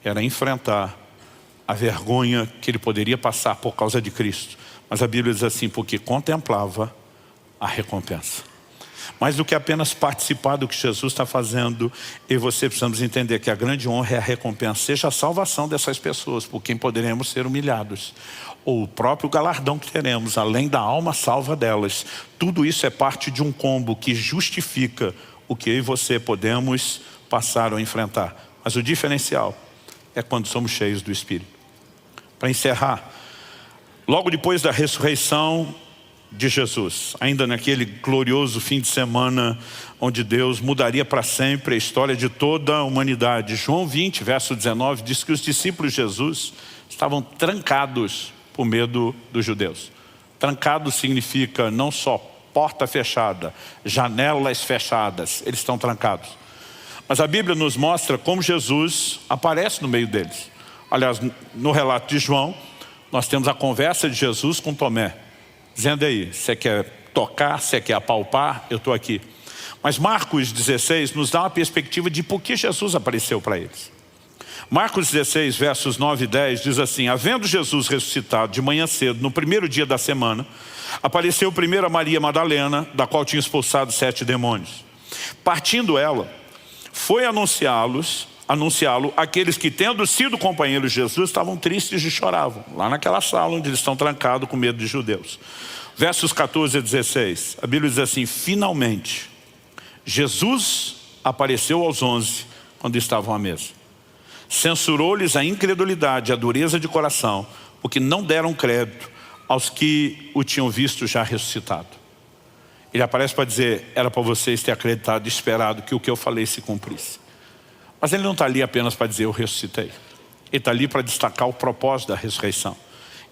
Era enfrentar a vergonha que ele poderia passar por causa de Cristo. Mas a Bíblia diz assim, porque contemplava a recompensa. Mais do que apenas participar do que Jesus está fazendo, eu e você precisamos entender que a grande honra é a recompensa, seja a salvação dessas pessoas, por quem poderemos ser humilhados, ou o próprio galardão que teremos, além da alma salva delas. Tudo isso é parte de um combo que justifica o que eu e você podemos passar ou enfrentar. Mas o diferencial é quando somos cheios do Espírito. Para encerrar, logo depois da ressurreição de Jesus, ainda naquele glorioso fim de semana onde Deus mudaria para sempre a história de toda a humanidade, João 20, verso 19, diz que os discípulos de Jesus estavam trancados por medo dos judeus. Trancado significa não só porta fechada, janelas fechadas, eles estão trancados. Mas a Bíblia nos mostra como Jesus aparece no meio deles. Aliás, no relato de João, nós temos a conversa de Jesus com Tomé, dizendo aí, você quer tocar, você quer apalpar, eu estou aqui. Mas Marcos 16 nos dá uma perspectiva de por que Jesus apareceu para eles. Marcos 16, versos 9 e 10 diz assim, havendo Jesus ressuscitado de manhã cedo, no primeiro dia da semana, apareceu primeiro a Maria Madalena, da qual tinha expulsado 7 demônios. Partindo ela, foi anunciá-lo aqueles que, tendo sido companheiros de Jesus, estavam tristes e choravam, lá naquela sala onde eles estão trancados com medo de judeus. Versos 14 a 16, a Bíblia diz assim, finalmente, Jesus apareceu aos 11, quando estavam à mesa. Censurou-lhes a incredulidade, a dureza de coração, porque não deram crédito aos que o tinham visto já ressuscitado. Ele aparece para dizer, era para vocês ter acreditado e esperado que o que eu falei se cumprisse. Mas ele não está ali apenas para dizer, eu ressuscitei. Ele está ali para destacar o propósito da ressurreição.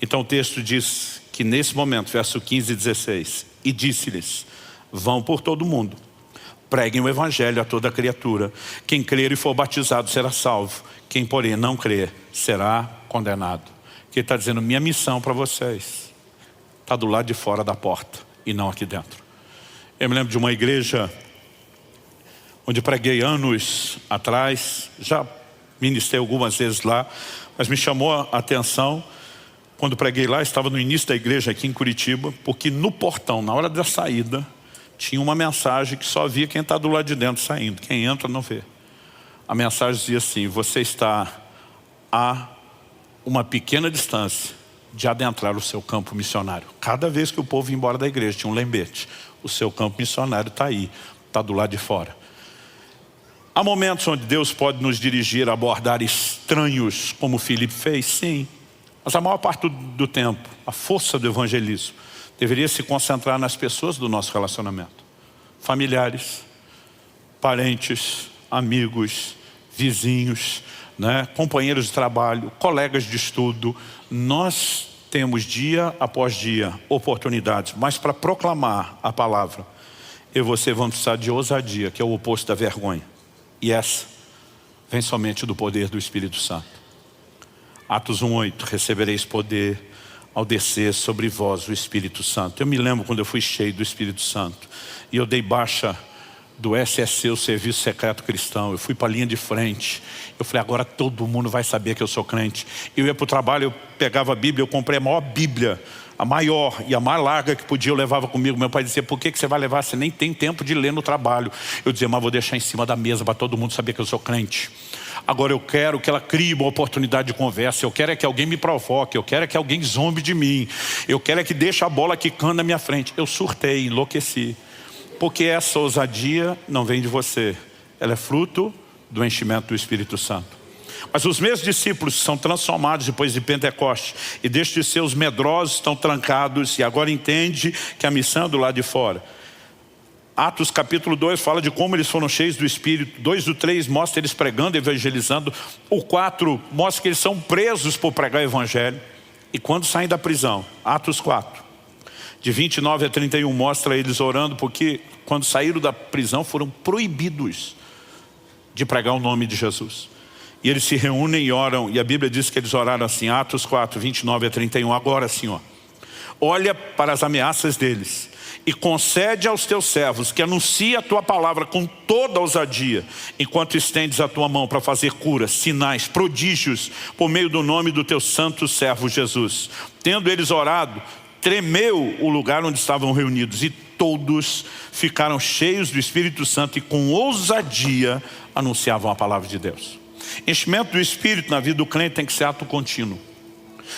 Então o texto diz que nesse momento, verso 15 e 16, e disse-lhes, vão por todo o mundo, preguem o evangelho a toda criatura. Quem crer e for batizado será salvo. Quem, porém, não crer será condenado. Que ele está dizendo, minha missão para vocês está do lado de fora da porta e não aqui dentro. Eu me lembro de uma igreja onde preguei anos atrás, já ministrei algumas vezes lá, mas me chamou a atenção, quando preguei lá, estava no início da igreja aqui em Curitiba, porque no portão, na hora da saída, tinha uma mensagem que só via quem está do lado de dentro saindo, quem entra não vê. A mensagem dizia assim, você está a uma pequena distância de adentrar o seu campo missionário. Cada vez que o povo ia embora da igreja, tinha um lembrete, o seu campo missionário está aí, está do lado de fora. Há momentos onde Deus pode nos dirigir a abordar estranhos, como Filipe fez, sim. Mas a maior parte do tempo, a força do evangelismo deveria se concentrar nas pessoas do nosso relacionamento. Familiares, parentes, amigos, vizinhos, né? Companheiros de trabalho, colegas de estudo. Nós temos dia após dia oportunidades, mas para proclamar a palavra, eu e você vamos precisar de ousadia, que é o oposto da vergonha. E essa vem somente do poder do Espírito Santo. Atos 1:8, recebereis poder ao descer sobre vós o Espírito Santo. Eu me lembro quando eu fui cheio do Espírito Santo e eu dei baixa do SSC, o Serviço Secreto Cristão. Eu fui para a linha de frente. Eu falei, agora todo mundo vai saber que eu sou crente. Eu ia para o trabalho, eu pegava a Bíblia, eu comprei a maior Bíblia, a maior e a mais larga que podia, eu levava comigo. Meu pai dizia, por que você vai levar? Você nem tem tempo de ler no trabalho. Eu dizia, mas vou deixar em cima da mesa para todo mundo saber que eu sou crente. Agora eu quero que ela crie uma oportunidade de conversa. Eu quero é que alguém me provoque. Eu quero é que alguém zombe de mim. Eu quero é que deixe a bola quicando na minha frente. Eu surtei, enlouqueci. Porque essa ousadia não vem de você. Ela é fruto do enchimento do Espírito Santo. Mas os meus discípulos são transformados depois de Pentecostes. E deixam de ser os medrosos, estão trancados. E agora entende que a missão é do lado de fora. Atos capítulo 2 fala de como eles foram cheios do Espírito. 2:3 mostra eles pregando, evangelizando. O 4 mostra que eles são presos por pregar o evangelho. E quando saem da prisão, Atos 4, de 29 a 31, mostra eles orando, porque quando saíram da prisão foram proibidos de pregar o nome de Jesus. E eles se reúnem e oram, e a Bíblia diz que eles oraram assim, Atos 4, 29 a 31, agora Senhor, olha para as ameaças deles e concede aos teus servos que anuncie a tua palavra com toda ousadia, enquanto estendes a tua mão para fazer curas, sinais, prodígios, por meio do nome do teu santo servo Jesus. Tendo eles orado, tremeu o lugar onde estavam reunidos e todos ficaram cheios do Espírito Santo e com ousadia anunciavam a palavra de Deus. Enchimento do Espírito na vida do crente tem que ser ato contínuo.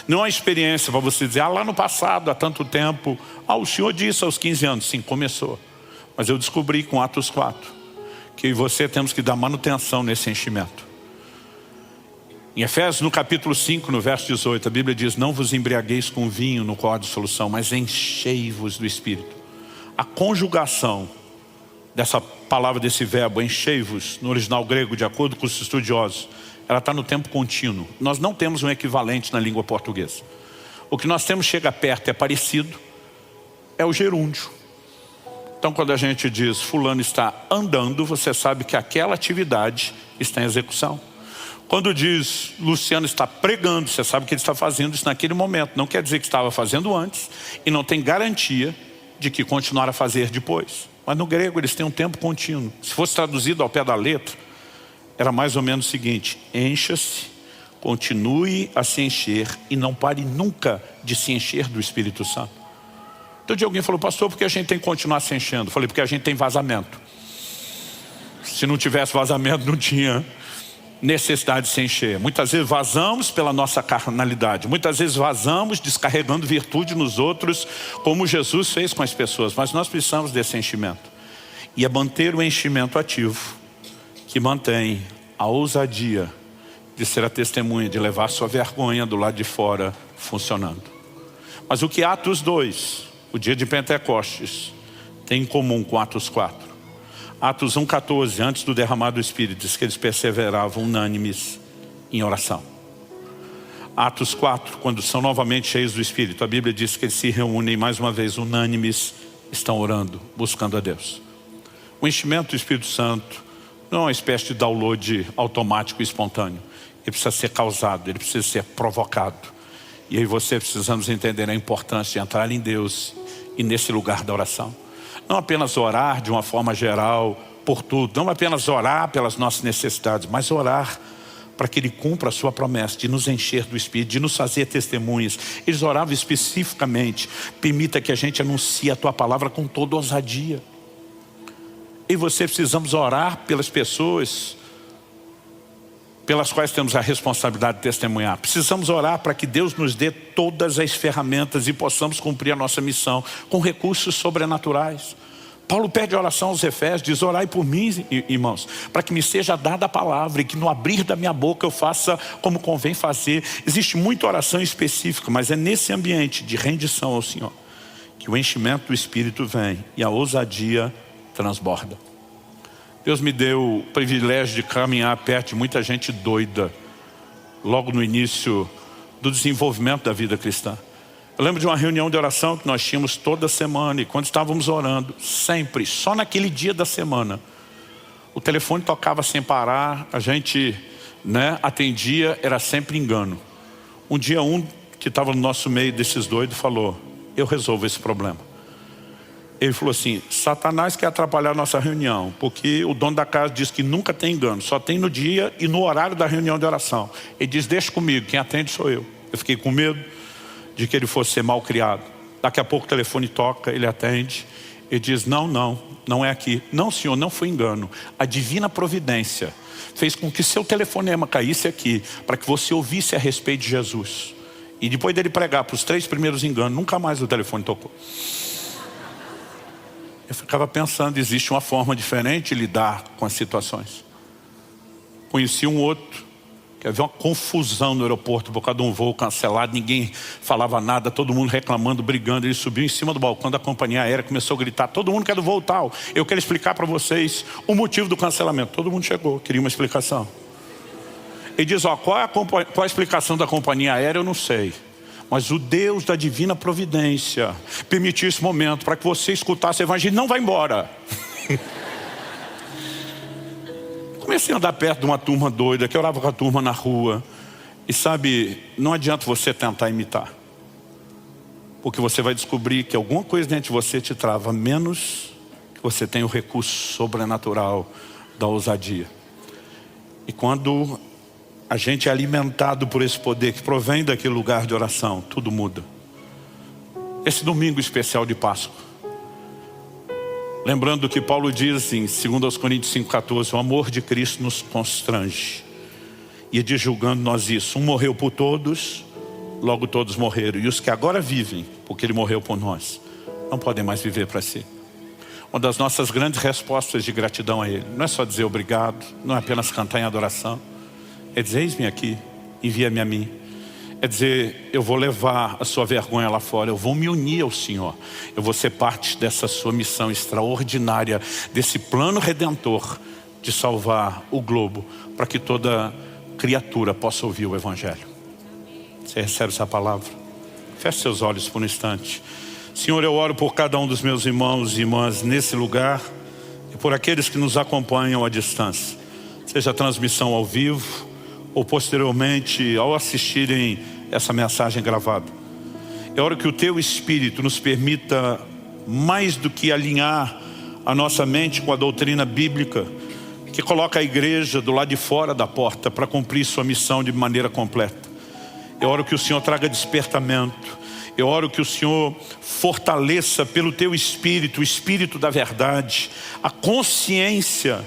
Não é uma experiência para você dizer, lá no passado, há tanto tempo, o Senhor disse aos 15 anos, sim, começou. Mas eu descobri com Atos 4, que eu e você temos que dar manutenção nesse enchimento. Em Efésios, no capítulo 5, no verso 18, a Bíblia diz, não vos embriagueis com vinho no qual há dissolução, mas enchei-vos do Espírito. A conjugação dessa palavra, desse verbo, enchei-vos, no original grego, de acordo com os estudiosos, ela está no tempo contínuo. Nós não temos um equivalente na língua portuguesa. O que nós temos chega perto, é parecido, é o gerúndio. Então quando a gente diz fulano está andando, você sabe que aquela atividade está em execução. Quando diz Luciano está pregando, você sabe que ele está fazendo isso naquele momento. Não quer dizer que estava fazendo antes e não tem garantia de que continuará a fazer depois. Mas no grego eles têm um tempo contínuo. Se fosse traduzido ao pé da letra, era mais ou menos o seguinte, encha-se, continue a se encher e não pare nunca de se encher do Espírito Santo. Então dia alguém falou, pastor, por que a gente tem que continuar se enchendo? Eu falei, porque a gente tem vazamento. Se não tivesse vazamento, não tinha necessidade de se encher. Muitas vezes vazamos pela nossa carnalidade. Muitas vezes vazamos descarregando virtude nos outros, como Jesus fez com as pessoas. Mas nós precisamos desse enchimento. E é manter o enchimento ativo que mantém a ousadia de ser a testemunha, de levar sua vergonha do lado de fora funcionando. Mas o que Atos 2, o dia de Pentecostes, tem em comum com Atos 4? Atos 1,14, antes do derramado do Espírito, diz que eles perseveravam unânimes em oração. Atos 4, quando são novamente cheios do Espírito, a Bíblia diz que eles se reúnem mais uma vez unânimes, estão orando, buscando a Deus. O enchimento do Espírito Santo não é uma espécie de download automático e espontâneo. Ele precisa ser causado, ele precisa ser provocado. E aí você precisamos entender a importância de entrar em Deus e nesse lugar da oração. Não apenas orar de uma forma geral por tudo, não apenas orar pelas nossas necessidades, mas orar para que Ele cumpra a sua promessa de nos encher do Espírito, de nos fazer testemunhas. Eles oravam especificamente, permita que a gente anuncie a Tua palavra com toda ousadia. E você precisamos orar pelas pessoas pelas quais temos a responsabilidade de testemunhar. Precisamos orar para que Deus nos dê todas as ferramentas e possamos cumprir a nossa missão com recursos sobrenaturais. Paulo pede oração aos Efésios, diz: orai por mim, irmãos, para que me seja dada a palavra e que no abrir da minha boca eu faça como convém fazer. Existe muita oração específica, mas é nesse ambiente de rendição ao Senhor que o enchimento do Espírito vem e a ousadia transborda. Deus me deu o privilégio de caminhar perto de muita gente doida, logo no início do desenvolvimento da vida cristã. Eu lembro de uma reunião de oração que nós tínhamos toda semana, e quando estávamos orando, sempre, só naquele dia da semana, o telefone tocava sem parar, a gente atendia, era sempre engano. Um dia que estava no nosso meio desses doidos falou: eu resolvo esse problema. Ele falou assim: Satanás quer atrapalhar a nossa reunião, porque o dono da casa diz que nunca tem engano, só tem no dia e no horário da reunião de oração. Ele diz: deixa comigo, quem atende sou eu. Eu fiquei com medo de que ele fosse ser mal criado. Daqui a pouco o telefone toca, ele atende, ele diz: não é aqui. Não, senhor, não foi engano. A divina providência fez com que seu telefonema caísse aqui, para que você ouvisse a respeito de Jesus. E depois dele pregar para os 3 primeiros enganos, nunca mais o telefone tocou. Eu ficava pensando, existe uma forma diferente de lidar com as situações. Conheci um outro, que havia uma confusão no aeroporto por causa de um voo cancelado, ninguém falava nada, todo mundo reclamando, brigando. Ele subiu em cima do balcão da companhia aérea, começou a gritar: todo mundo quer do voo tal, eu quero explicar para vocês o motivo do cancelamento. Todo mundo chegou, queria uma explicação. Ele diz: qual é a explicação da companhia aérea? Eu não sei. Mas o Deus da divina providência permitiu esse momento para que você escutasse o evangelho. Não vai embora. Comecei a andar perto de uma turma doida, que orava com a turma na rua. E sabe, não adianta você tentar imitar, porque você vai descobrir que alguma coisa dentro de você te trava, menos que você tem o recurso sobrenatural da ousadia. E quando a gente é alimentado por esse poder que provém daquele lugar de oração, tudo muda. Esse domingo especial de Páscoa, lembrando que Paulo diz em 2 Coríntios 5,14, o amor de Cristo nos constrange. E diz, julgando nós isso: um morreu por todos, logo todos morreram. E os que agora vivem, porque ele morreu por nós, não podem mais viver para si. Uma das nossas grandes respostas de gratidão a ele não é só dizer obrigado, não é apenas cantar em adoração, é dizer: eis-me aqui, envia-me a mim. É dizer: eu vou levar a sua vergonha lá fora, eu vou me unir ao Senhor, eu vou ser parte dessa sua missão extraordinária, desse plano redentor de salvar o globo, para que toda criatura possa ouvir o evangelho. Você recebe essa palavra? Feche seus olhos por um instante. Senhor, eu oro por cada um dos meus irmãos e irmãs nesse lugar, e por aqueles que nos acompanham à distância, seja a transmissão ao vivo ou posteriormente ao assistirem essa mensagem gravada. Eu oro que o teu Espírito nos permita, mais do que alinhar a nossa mente com a doutrina bíblica, que coloca a igreja do lado de fora da porta para cumprir sua missão de maneira completa. Eu oro que o Senhor traga despertamento. Eu oro que o Senhor fortaleça pelo teu Espírito, o Espírito da verdade, a consciência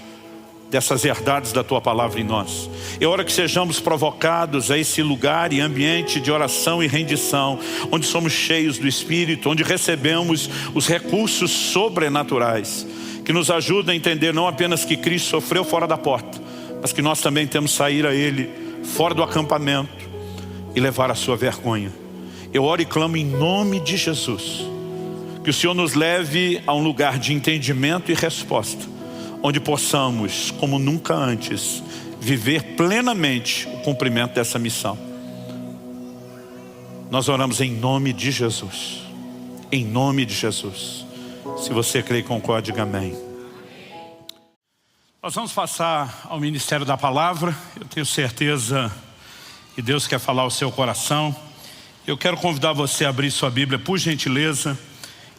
dessas verdades da tua palavra em nós. Eu oro que sejamos provocados a esse lugar e ambiente de oração e rendição, onde somos cheios do Espírito, onde recebemos os recursos sobrenaturais, que nos ajudam a entender não apenas que Cristo sofreu fora da porta, mas que nós também temos que sair a Ele fora do acampamento e levar a sua vergonha. Eu oro e clamo em nome de Jesus, que o Senhor nos leve a um lugar de entendimento e resposta, onde possamos, como nunca antes, viver plenamente o cumprimento dessa missão. Nós oramos em nome de Jesus. Em nome de Jesus. Se você crê e concorda, diga amém. Nós vamos passar ao ministério da palavra. Eu tenho certeza que Deus quer falar ao seu coração. Eu quero convidar você a abrir sua Bíblia, por gentileza,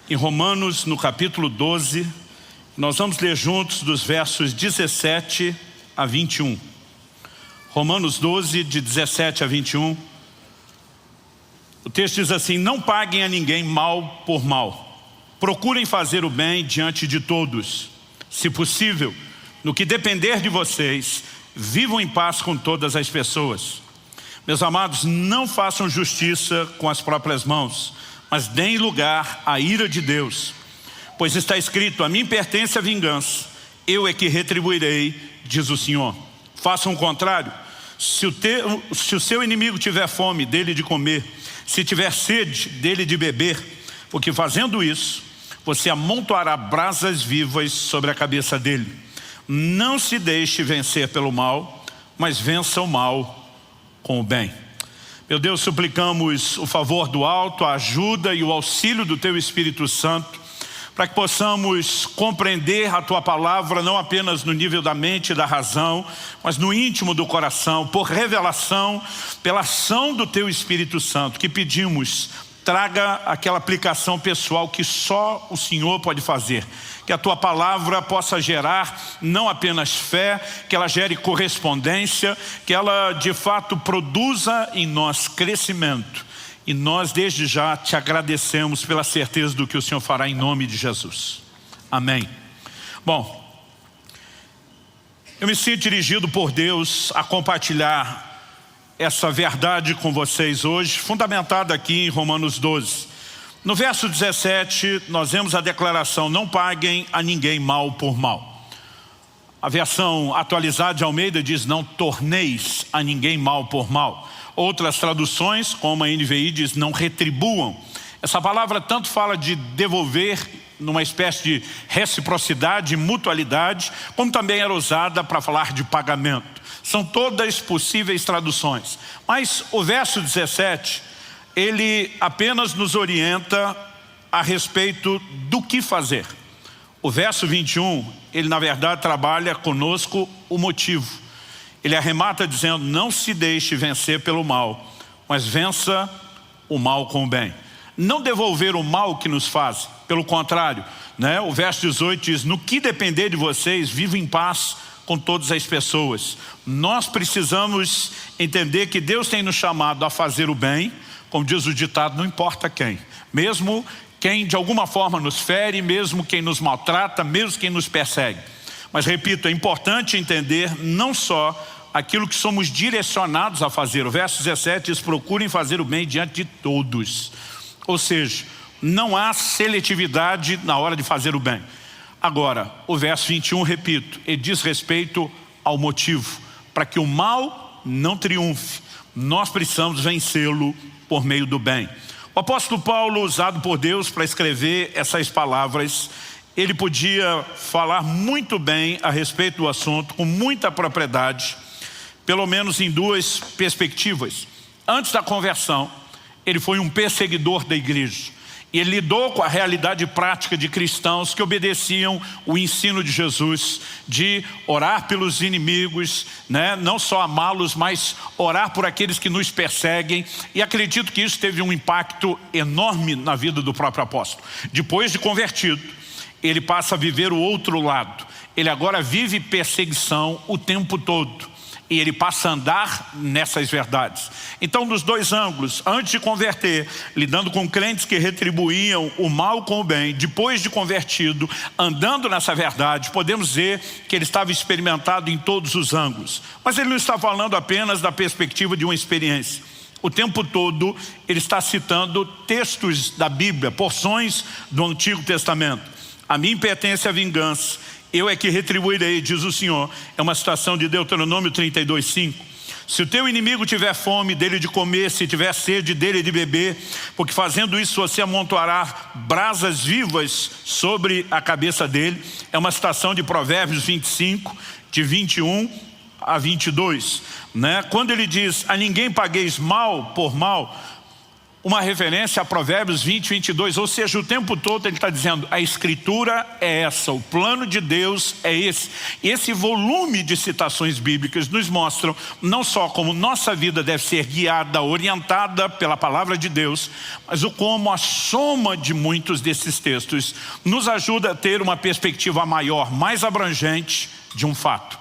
em Romanos, no capítulo 12. Nós vamos ler juntos dos versos 17 a 21. Romanos 12, de 17 a 21. O texto diz assim: não paguem a ninguém mal por mal. Procurem fazer o bem diante de todos. Se possível, no que depender de vocês, vivam em paz com todas as pessoas. Meus amados, não façam justiça com as próprias mãos, mas deem lugar à ira de Deus. Pois está escrito: a mim pertence a vingança, eu é que retribuirei, diz o Senhor. Façam o contrário. Se o seu inimigo tiver fome, dele de comer. Se tiver sede, dele de beber. Porque fazendo isso, você amontoará brasas vivas sobre a cabeça dele. Não se deixe vencer pelo mal, mas vença o mal com o bem. Meu Deus, suplicamos o favor do alto, a ajuda e o auxílio do Teu Espírito Santo, para que possamos compreender a Tua palavra, não apenas no nível da mente e da razão, mas no íntimo do coração, por revelação, pela ação do Teu Espírito Santo, que pedimos, traga aquela aplicação pessoal que só o Senhor pode fazer. Que a Tua palavra possa gerar não apenas fé, que ela gere correspondência, que ela de fato produza em nós crescimento. E nós desde já Te agradecemos pela certeza do que o Senhor fará em nome de Jesus. Amém. Bom, eu me sinto dirigido por Deus a compartilhar essa verdade com vocês hoje, fundamentada aqui em Romanos 12. No verso 17, nós vemos a declaração: não paguem a ninguém mal por mal. A versão atualizada de Almeida diz: não torneis a ninguém mal por mal. Outras traduções, como a NVI, diz: não retribuam. Essa palavra tanto fala de devolver, numa espécie de reciprocidade, mutualidade, como também era usada para falar de pagamento. São todas possíveis traduções. Mas o verso 17, ele apenas nos orienta a respeito do que fazer. O verso 21, ele na verdade trabalha conosco o motivo. Ele arremata dizendo: não se deixe vencer pelo mal, mas vença o mal com o bem. Não devolver o mal que nos faz, pelo contrário, né? O verso 18 diz: no que depender de vocês, vivam em paz com todas as pessoas. Nós precisamos entender que Deus tem nos chamado a fazer o bem, como diz o ditado, não importa quem. Mesmo quem de alguma forma nos fere, mesmo quem nos maltrata, mesmo quem nos persegue. Mas repito, é importante entender não só aquilo que somos direcionados a fazer. O verso 17 diz: procurem fazer o bem diante de todos. Ou seja, não há seletividade na hora de fazer o bem. Agora, o verso 21, repito, ele diz respeito ao motivo. Para que o mal não triunfe, nós precisamos vencê-lo por meio do bem. O apóstolo Paulo, usado por Deus para escrever essas palavras, ele podia falar muito bem a respeito do assunto, com muita propriedade, pelo menos em duas perspectivas. Antes da conversão, ele foi um perseguidor da igreja. E ele lidou com a realidade prática de cristãos que obedeciam o ensino de Jesus, de orar pelos inimigos, né? Não só amá-los, mas orar por aqueles que nos perseguem. E acredito que isso teve um impacto enorme na vida do próprio apóstolo. Depois de convertido, ele passa a viver o outro lado. Ele agora vive perseguição o tempo todo. E ele passa a andar nessas verdades. Então, dos dois ângulos, antes de converter, lidando com crentes que retribuíam o mal com o bem, depois de convertido, andando nessa verdade, podemos dizer que ele estava experimentado em todos os ângulos. Mas ele não está falando apenas da perspectiva de uma experiência. O tempo todo ele está citando textos da Bíblia, porções do Antigo Testamento. A mim pertence a vingança, eu é que retribuirei, diz o Senhor. É uma citação de Deuteronômio 32:5. Se o teu inimigo tiver fome, dele de comer, se tiver sede, dele de beber, porque fazendo isso você amontoará brasas vivas sobre a cabeça dele. É uma citação de Provérbios 25, de 21 a 22. Né? Quando ele diz: a ninguém pagueis mal por mal, uma referência a Provérbios 20, 22, ou seja, o tempo todo ele está dizendo: a escritura é essa, o plano de Deus é esse. Esse volume de citações bíblicas nos mostram não só como nossa vida deve ser guiada, orientada pela palavra de Deus, mas o como a soma de muitos desses textos nos ajuda a ter uma perspectiva maior, mais abrangente de um fato.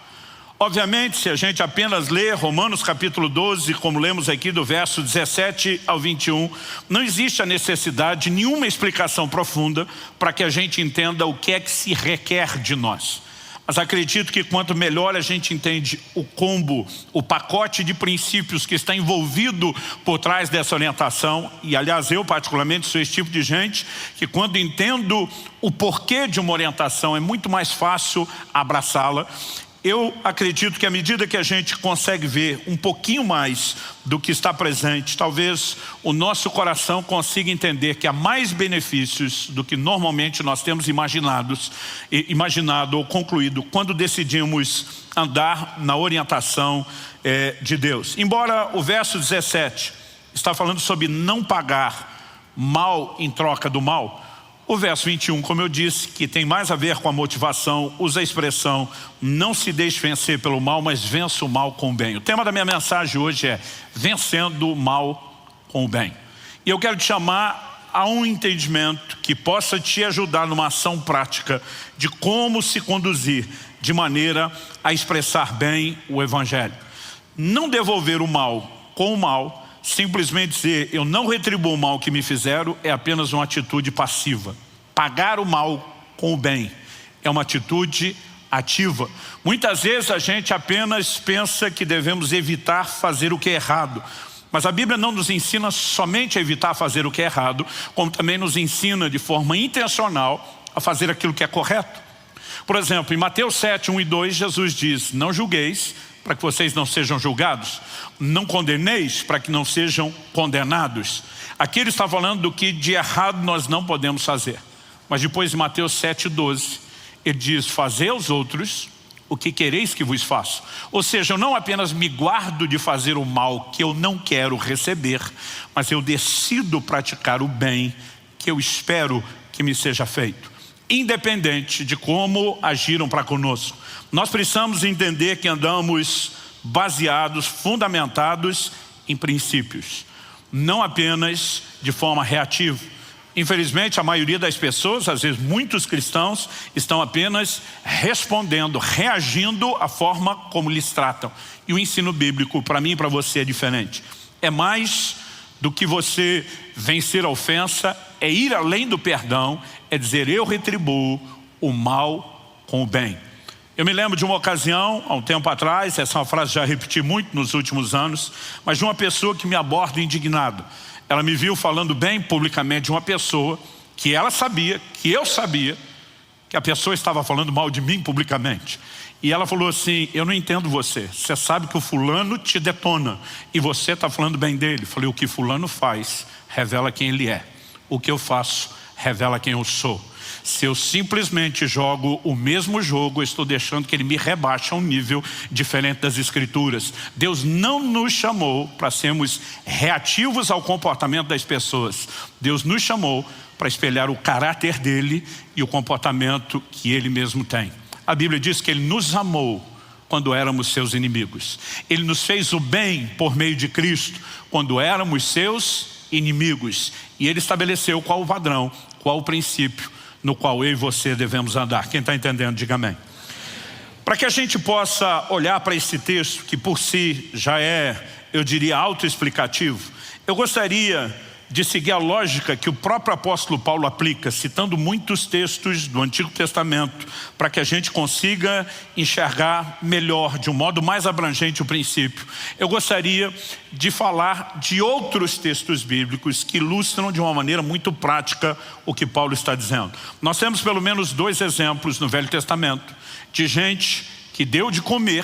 Obviamente, se a gente apenas lê Romanos capítulo 12, como lemos aqui do verso 17 ao 21, não existe a necessidade de nenhuma explicação profunda para que a gente entenda o que é que se requer de nós. Mas acredito que quanto melhor a gente entende o combo, o pacote de princípios que está envolvido por trás dessa orientação, e aliás eu particularmente sou esse tipo de gente que quando entendo o porquê de uma orientação é muito mais fácil abraçá-la. Eu acredito que à medida que a gente consegue ver um pouquinho mais do que está presente, talvez o nosso coração consiga entender que há mais benefícios do que normalmente nós temos imaginado ou concluído quando decidimos andar na orientação de Deus. Embora o verso 17 está falando sobre não pagar mal em troca do mal, o verso 21, como eu disse, que tem mais a ver com a motivação, usa a expressão não se deixe vencer pelo mal, mas vença o mal com o bem. O tema da minha mensagem hoje é vencendo o mal com o bem. E eu quero te chamar a um entendimento que possa te ajudar numa ação prática de como se conduzir de maneira a expressar bem o Evangelho. Não devolver o mal com o mal, simplesmente dizer eu não retribuo o mal que me fizeram, é apenas uma atitude passiva. Pagar o mal com o bem é uma atitude ativa. Muitas vezes a gente apenas pensa que devemos evitar fazer o que é errado. Mas a Bíblia não nos ensina somente a evitar fazer o que é errado, como também nos ensina de forma intencional a fazer aquilo que é correto. Por exemplo, em Mateus 7, 1 e 2, Jesus diz, não julgueis para que vocês não sejam julgados, não condeneis para que não sejam condenados. Aqui ele está falando do que de errado nós não podemos fazer. Mas depois em Mateus 7, 12, ele diz, fazei aos outros o que quereis que vos faça. Ou seja, eu não apenas me guardo de fazer o mal que eu não quero receber, mas eu decido praticar o bem que eu espero que me seja feito, independente de como agiram para conosco. Nós precisamos entender que andamos baseados, fundamentados em princípios, não apenas de forma reativa. Infelizmente, a maioria das pessoas, às vezes muitos cristãos, estão apenas respondendo, reagindo à forma como lhes tratam. E o ensino bíblico, para mim e para você, é diferente. É mais do que você vencer a ofensa, é ir além do perdão, é dizer eu retribuo o mal com o bem. Eu me lembro de uma ocasião, há um tempo atrás, essa é uma frase que já repeti muito nos últimos anos, mas de uma pessoa que me aborda indignado. Ela me viu falando bem publicamente de uma pessoa que ela sabia, que eu sabia, que a pessoa estava falando mal de mim publicamente. E ela falou assim, eu não entendo você sabe que o fulano te detona e você está falando bem dele. Eu falei, o que fulano faz revela quem ele é, o que eu faço revela quem eu sou. Se eu simplesmente jogo o mesmo jogo, eu estou deixando que ele me rebaixe a um nível diferente das Escrituras. Deus não nos chamou para sermos reativos ao comportamento das pessoas. Deus nos chamou para espelhar o caráter dele e o comportamento que ele mesmo tem. A Bíblia diz que ele nos amou quando éramos seus inimigos. Ele nos fez o bem por meio de Cristo quando éramos seus inimigos. E ele estabeleceu qual o padrão, qual o princípio no qual eu e você devemos andar. Quem está entendendo, diga amém. Para que a gente possa olhar para esse texto, que por si já é, eu diria, autoexplicativo, eu gostaria de seguir a lógica que o próprio apóstolo Paulo aplica, citando muitos textos do Antigo Testamento, para que a gente consiga enxergar melhor, de um modo mais abrangente, o princípio. Eu gostaria de falar de outros textos bíblicos que ilustram de uma maneira muito prática o que Paulo está dizendo. Nós temos pelo menos 2 exemplos no Velho Testamento de gente que deu de comer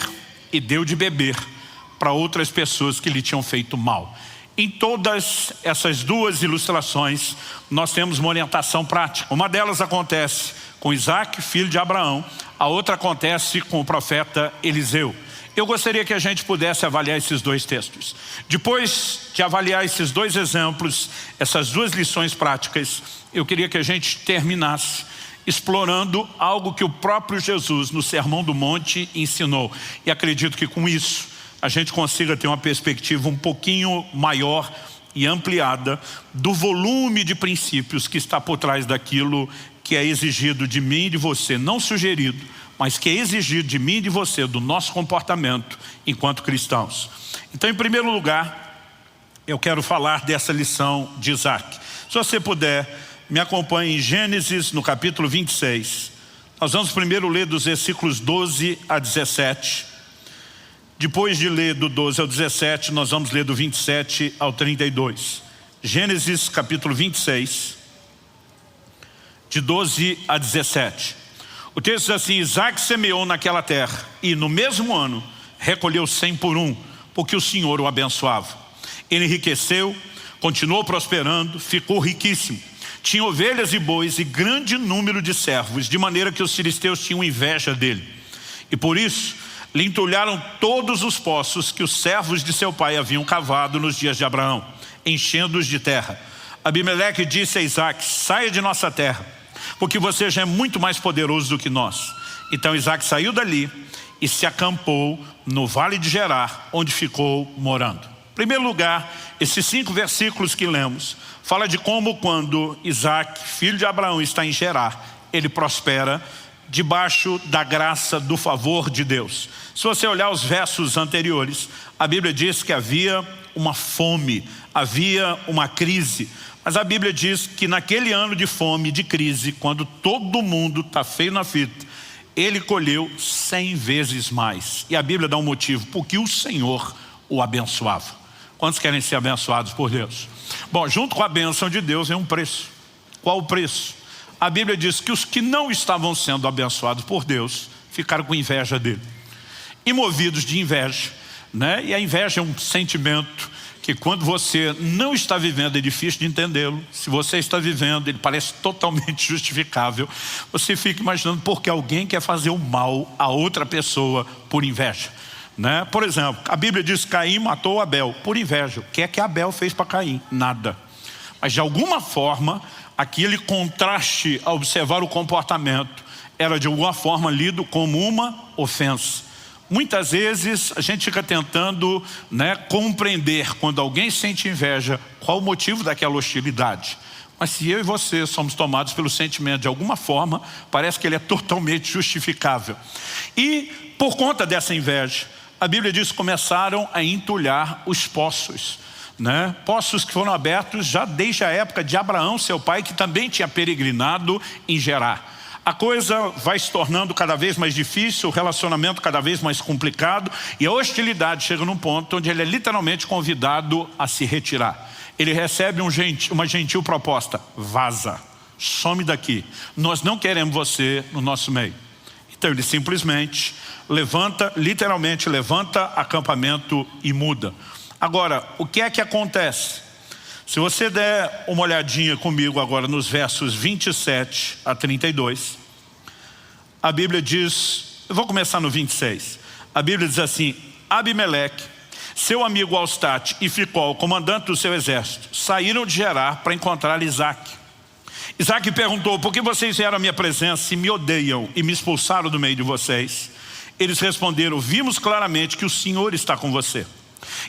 e deu de beber para outras pessoas que lhe tinham feito mal. Em todas essas 2 ilustrações, nós temos uma orientação prática. Uma delas acontece com Isaac, filho de Abraão. A outra acontece com o profeta Eliseu. Eu gostaria que a gente pudesse avaliar esses 2 textos. Depois de avaliar esses 2 exemplos, essas 2 lições práticas, eu queria que a gente terminasse explorando algo que o próprio Jesus, no Sermão do Monte, ensinou. E acredito que com isso, a gente consiga ter uma perspectiva um pouquinho maior e ampliada do volume de princípios que está por trás daquilo que é exigido de mim e de você, não sugerido, mas que é exigido de mim e de você, do nosso comportamento enquanto cristãos. Então, em primeiro lugar, eu quero falar dessa lição de Isaac. Se você puder, me acompanhe em Gênesis, no capítulo 26. Nós vamos primeiro ler dos versículos 12 a 17. Depois de ler do 12 ao 17, nós vamos ler do 27 ao 32. Gênesis capítulo 26, de 12 a 17. O texto diz assim: Isaac semeou naquela terra e no mesmo ano recolheu 100 por um, porque o Senhor o abençoava. Ele enriqueceu, continuou prosperando, ficou riquíssimo. Tinha ovelhas e bois e grande número de servos, de maneira que os filisteus tinham inveja dele. E por isso lhe entulharam todos os poços que os servos de seu pai haviam cavado nos dias de Abraão, enchendo-os de terra. Abimeleque disse a Isaac: saia de nossa terra, porque você já é muito mais poderoso do que nós. Então Isaac saiu dali e se acampou no vale de Gerar, onde ficou morando. Em primeiro lugar, esses 5 versículos que lemos fala de como quando Isaac, filho de Abraão, está em Gerar, ele prospera debaixo da graça, do favor de Deus. Se você olhar os versos anteriores, a Bíblia diz que havia uma fome, havia uma crise. Mas a Bíblia diz que naquele ano de fome, de crise, quando todo mundo está feio na fita, ele colheu 100 vezes mais. E a Bíblia dá um motivo: porque o Senhor o abençoava. Quantos querem ser abençoados por Deus? Bom, junto com a bênção de Deus vem um preço. Qual o preço? A Bíblia diz que os que não estavam sendo abençoados por Deus ficaram com inveja dele. E movidos de inveja, né? E a inveja é um sentimento que quando você não está vivendo é difícil de entendê-lo. Se você está vivendo, ele parece totalmente justificável. Você fica imaginando por que alguém quer fazer o mal a outra pessoa por inveja, né? Por exemplo, a Bíblia diz que Caim matou Abel por inveja. O que é que Abel fez para Caim? Nada. Mas de alguma forma, aquele contraste a observar o comportamento era de alguma forma lido como uma ofensa. Muitas vezes a gente fica tentando, né, compreender quando alguém sente inveja, qual o motivo daquela hostilidade. Mas se eu e você somos tomados pelo sentimento de alguma forma, parece que ele é totalmente justificável. E por conta dessa inveja, a Bíblia diz que começaram a entulhar os poços, né? Poços que foram abertos já desde a época de Abraão, seu pai, que também tinha peregrinado em Gerar. A coisa vai se tornando cada vez mais difícil, o relacionamento cada vez mais complicado, e a hostilidade chega num ponto onde ele é literalmente convidado a se retirar. Ele recebe uma gentil proposta: vaza, some daqui, nós não queremos você no nosso meio. Então ele simplesmente literalmente levanta acampamento e muda. Agora, o que é que acontece? Se você der uma olhadinha comigo agora nos versos 27 a 32, a Bíblia diz, eu vou começar no 26, a Bíblia diz assim: Abimeleque, seu amigo Alstate e Ficol, comandante do seu exército, saíram de Gerar para encontrar Isaac. Isaac perguntou: por que vocês vieram à minha presença e me odeiam e me expulsaram do meio de vocês? Eles responderam: vimos claramente que o Senhor está com você.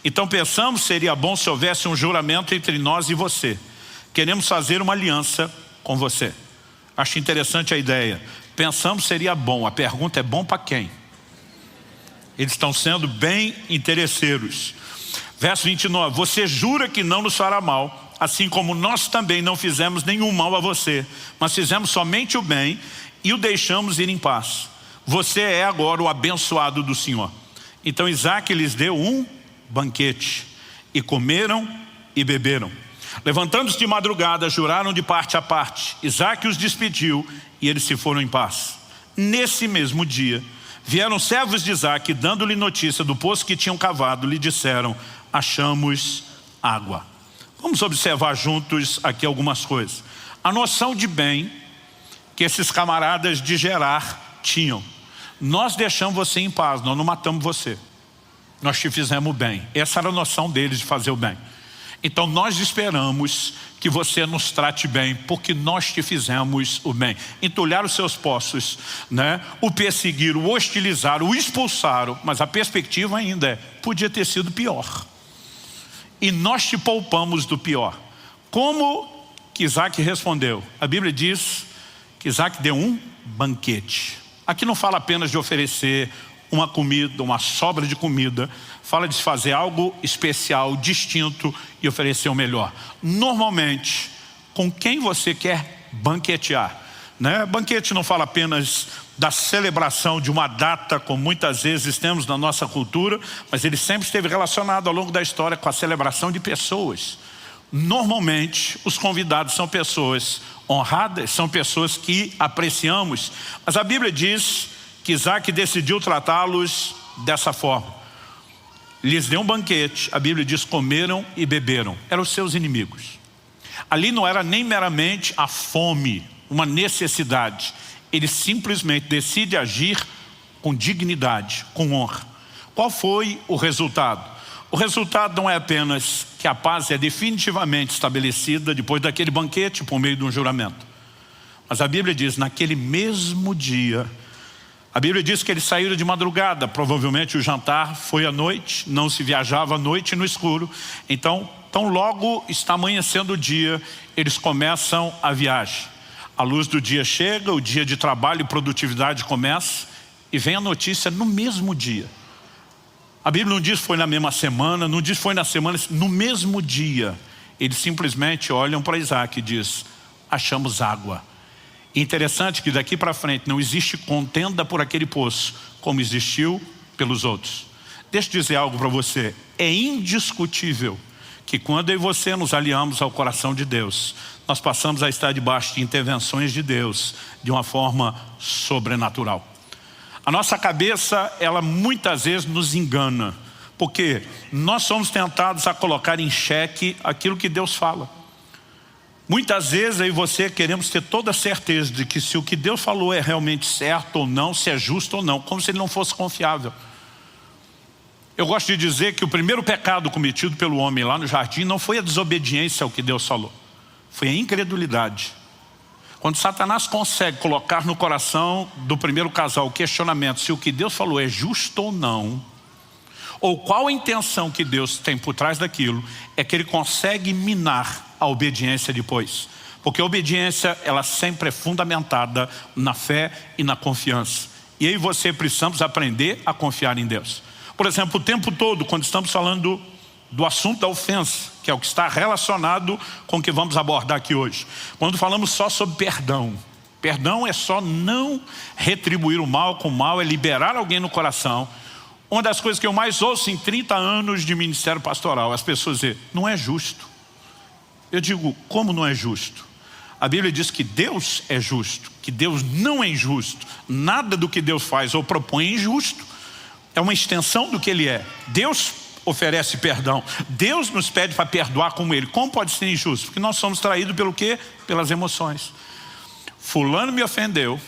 Então pensamos que seria bom se houvesse um juramento entre nós e você. Queremos fazer uma aliança com você. Acho interessante a ideia. Pensamos que seria bom. A pergunta é: bom para quem? Eles estão sendo bem interesseiros. Verso 29. Você jura que não nos fará mal, assim como nós também não fizemos nenhum mal a você, mas fizemos somente o bem e o deixamos ir em paz. Você é agora o abençoado do Senhor. Então Isaac lhes deu um banquete, e comeram e beberam. Levantando-se de madrugada, juraram de parte a parte. Isaac os despediu e eles se foram em paz. Nesse mesmo dia, vieram servos de Isaac, dando-lhe notícia do poço que tinham cavado, lhe disseram: achamos água. Vamos observar juntos aqui algumas coisas. A noção de bem que esses camaradas de Gerar tinham: nós deixamos você em paz, nós não matamos você, nós te fizemos o bem. Essa era a noção deles de fazer o bem. Então nós esperamos que você nos trate bem, porque nós te fizemos o bem. Entulharam os seus poços, né? O perseguiram, o hostilizaram, o expulsaram, mas a perspectiva ainda é: podia ter sido pior. E nós te poupamos do pior. Como que Isaac respondeu? A Bíblia diz que Isaac deu um banquete. Aqui não fala apenas de oferecer uma comida, uma sobra de comida. Fala de fazer algo especial, distinto, e oferecer o melhor. Normalmente, com quem você quer banquetear? né? Banquete não fala apenas da celebração de uma data, como muitas vezes temos na nossa cultura, mas ele sempre esteve relacionado ao longo da história com a celebração de pessoas. Normalmente, os convidados são pessoas honradas, são pessoas que apreciamos. Mas a Bíblia diz que Isaac decidiu tratá-los dessa forma. Lhes deu um banquete, a Bíblia diz, comeram e beberam. Eram os seus inimigos. Ali não era nem meramente a fome, uma necessidade. Ele simplesmente decide agir com dignidade, com honra. Qual foi o resultado? O resultado não é apenas que a paz é definitivamente estabelecida depois daquele banquete por meio de um juramento. Mas a Bíblia diz, naquele mesmo dia, a Bíblia diz que eles saíram de madrugada. Provavelmente o jantar foi à noite, não se viajava à noite no escuro. Então logo está amanhecendo o dia, eles começam a viagem. A luz do dia chega, o dia de trabalho e produtividade começa, e vem a notícia no mesmo dia. A Bíblia não diz que foi na mesma semana, não diz que foi na semana, no mesmo dia. Eles simplesmente olham para Isaac e diz, achamos água. E interessante que daqui para frente não existe contenda por aquele poço, como existiu pelos outros. Deixa eu dizer algo para você, é indiscutível que quando eu e você nos aliamos ao coração de Deus, nós passamos a estar debaixo de intervenções de Deus de uma forma sobrenatural. A nossa cabeça, ela muitas vezes nos engana, porque nós somos tentados a colocar em xeque aquilo que Deus fala. Muitas vezes eu e você queremos ter toda a certeza de que se o que Deus falou é realmente certo ou não, se é justo ou não, como se ele não fosse confiável. Eu gosto de dizer que o primeiro pecado cometido pelo homem lá no jardim não foi a desobediência ao que Deus falou, foi a incredulidade. Quando Satanás consegue colocar no coração do primeiro casal o questionamento se o que Deus falou é justo ou não, ou qual a intenção que Deus tem por trás daquilo, é que ele consegue minar a obediência depois. Porque a obediência, ela sempre é fundamentada na fé e na confiança. E aí você precisamos aprender a confiar em Deus. Por exemplo, o tempo todo, quando estamos falando do assunto da ofensa, que é o que está relacionado com o que vamos abordar aqui hoje. Quando falamos só sobre perdão, perdão é só não retribuir o mal com o mal, é liberar alguém no coração. Uma das coisas que eu mais ouço em 30 anos de ministério pastoral, as pessoas dizem, não é justo. Eu digo, como não é justo? A Bíblia diz que Deus é justo, que Deus não é injusto. Nada do que Deus faz ou propõe é injusto. É uma extensão do que Ele é. Deus oferece perdão. Deus nos pede para perdoar como Ele. Como pode ser injusto? Porque nós somos traídos pelo quê? Pelas emoções. Fulano me ofendeu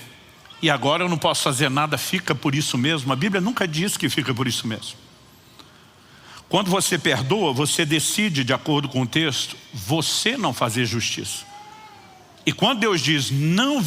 e agora eu não posso fazer nada, fica por isso mesmo. A Bíblia nunca diz que fica por isso mesmo. Quando você perdoa, você decide, de acordo com o texto, você não fazer justiça. E quando Deus diz, não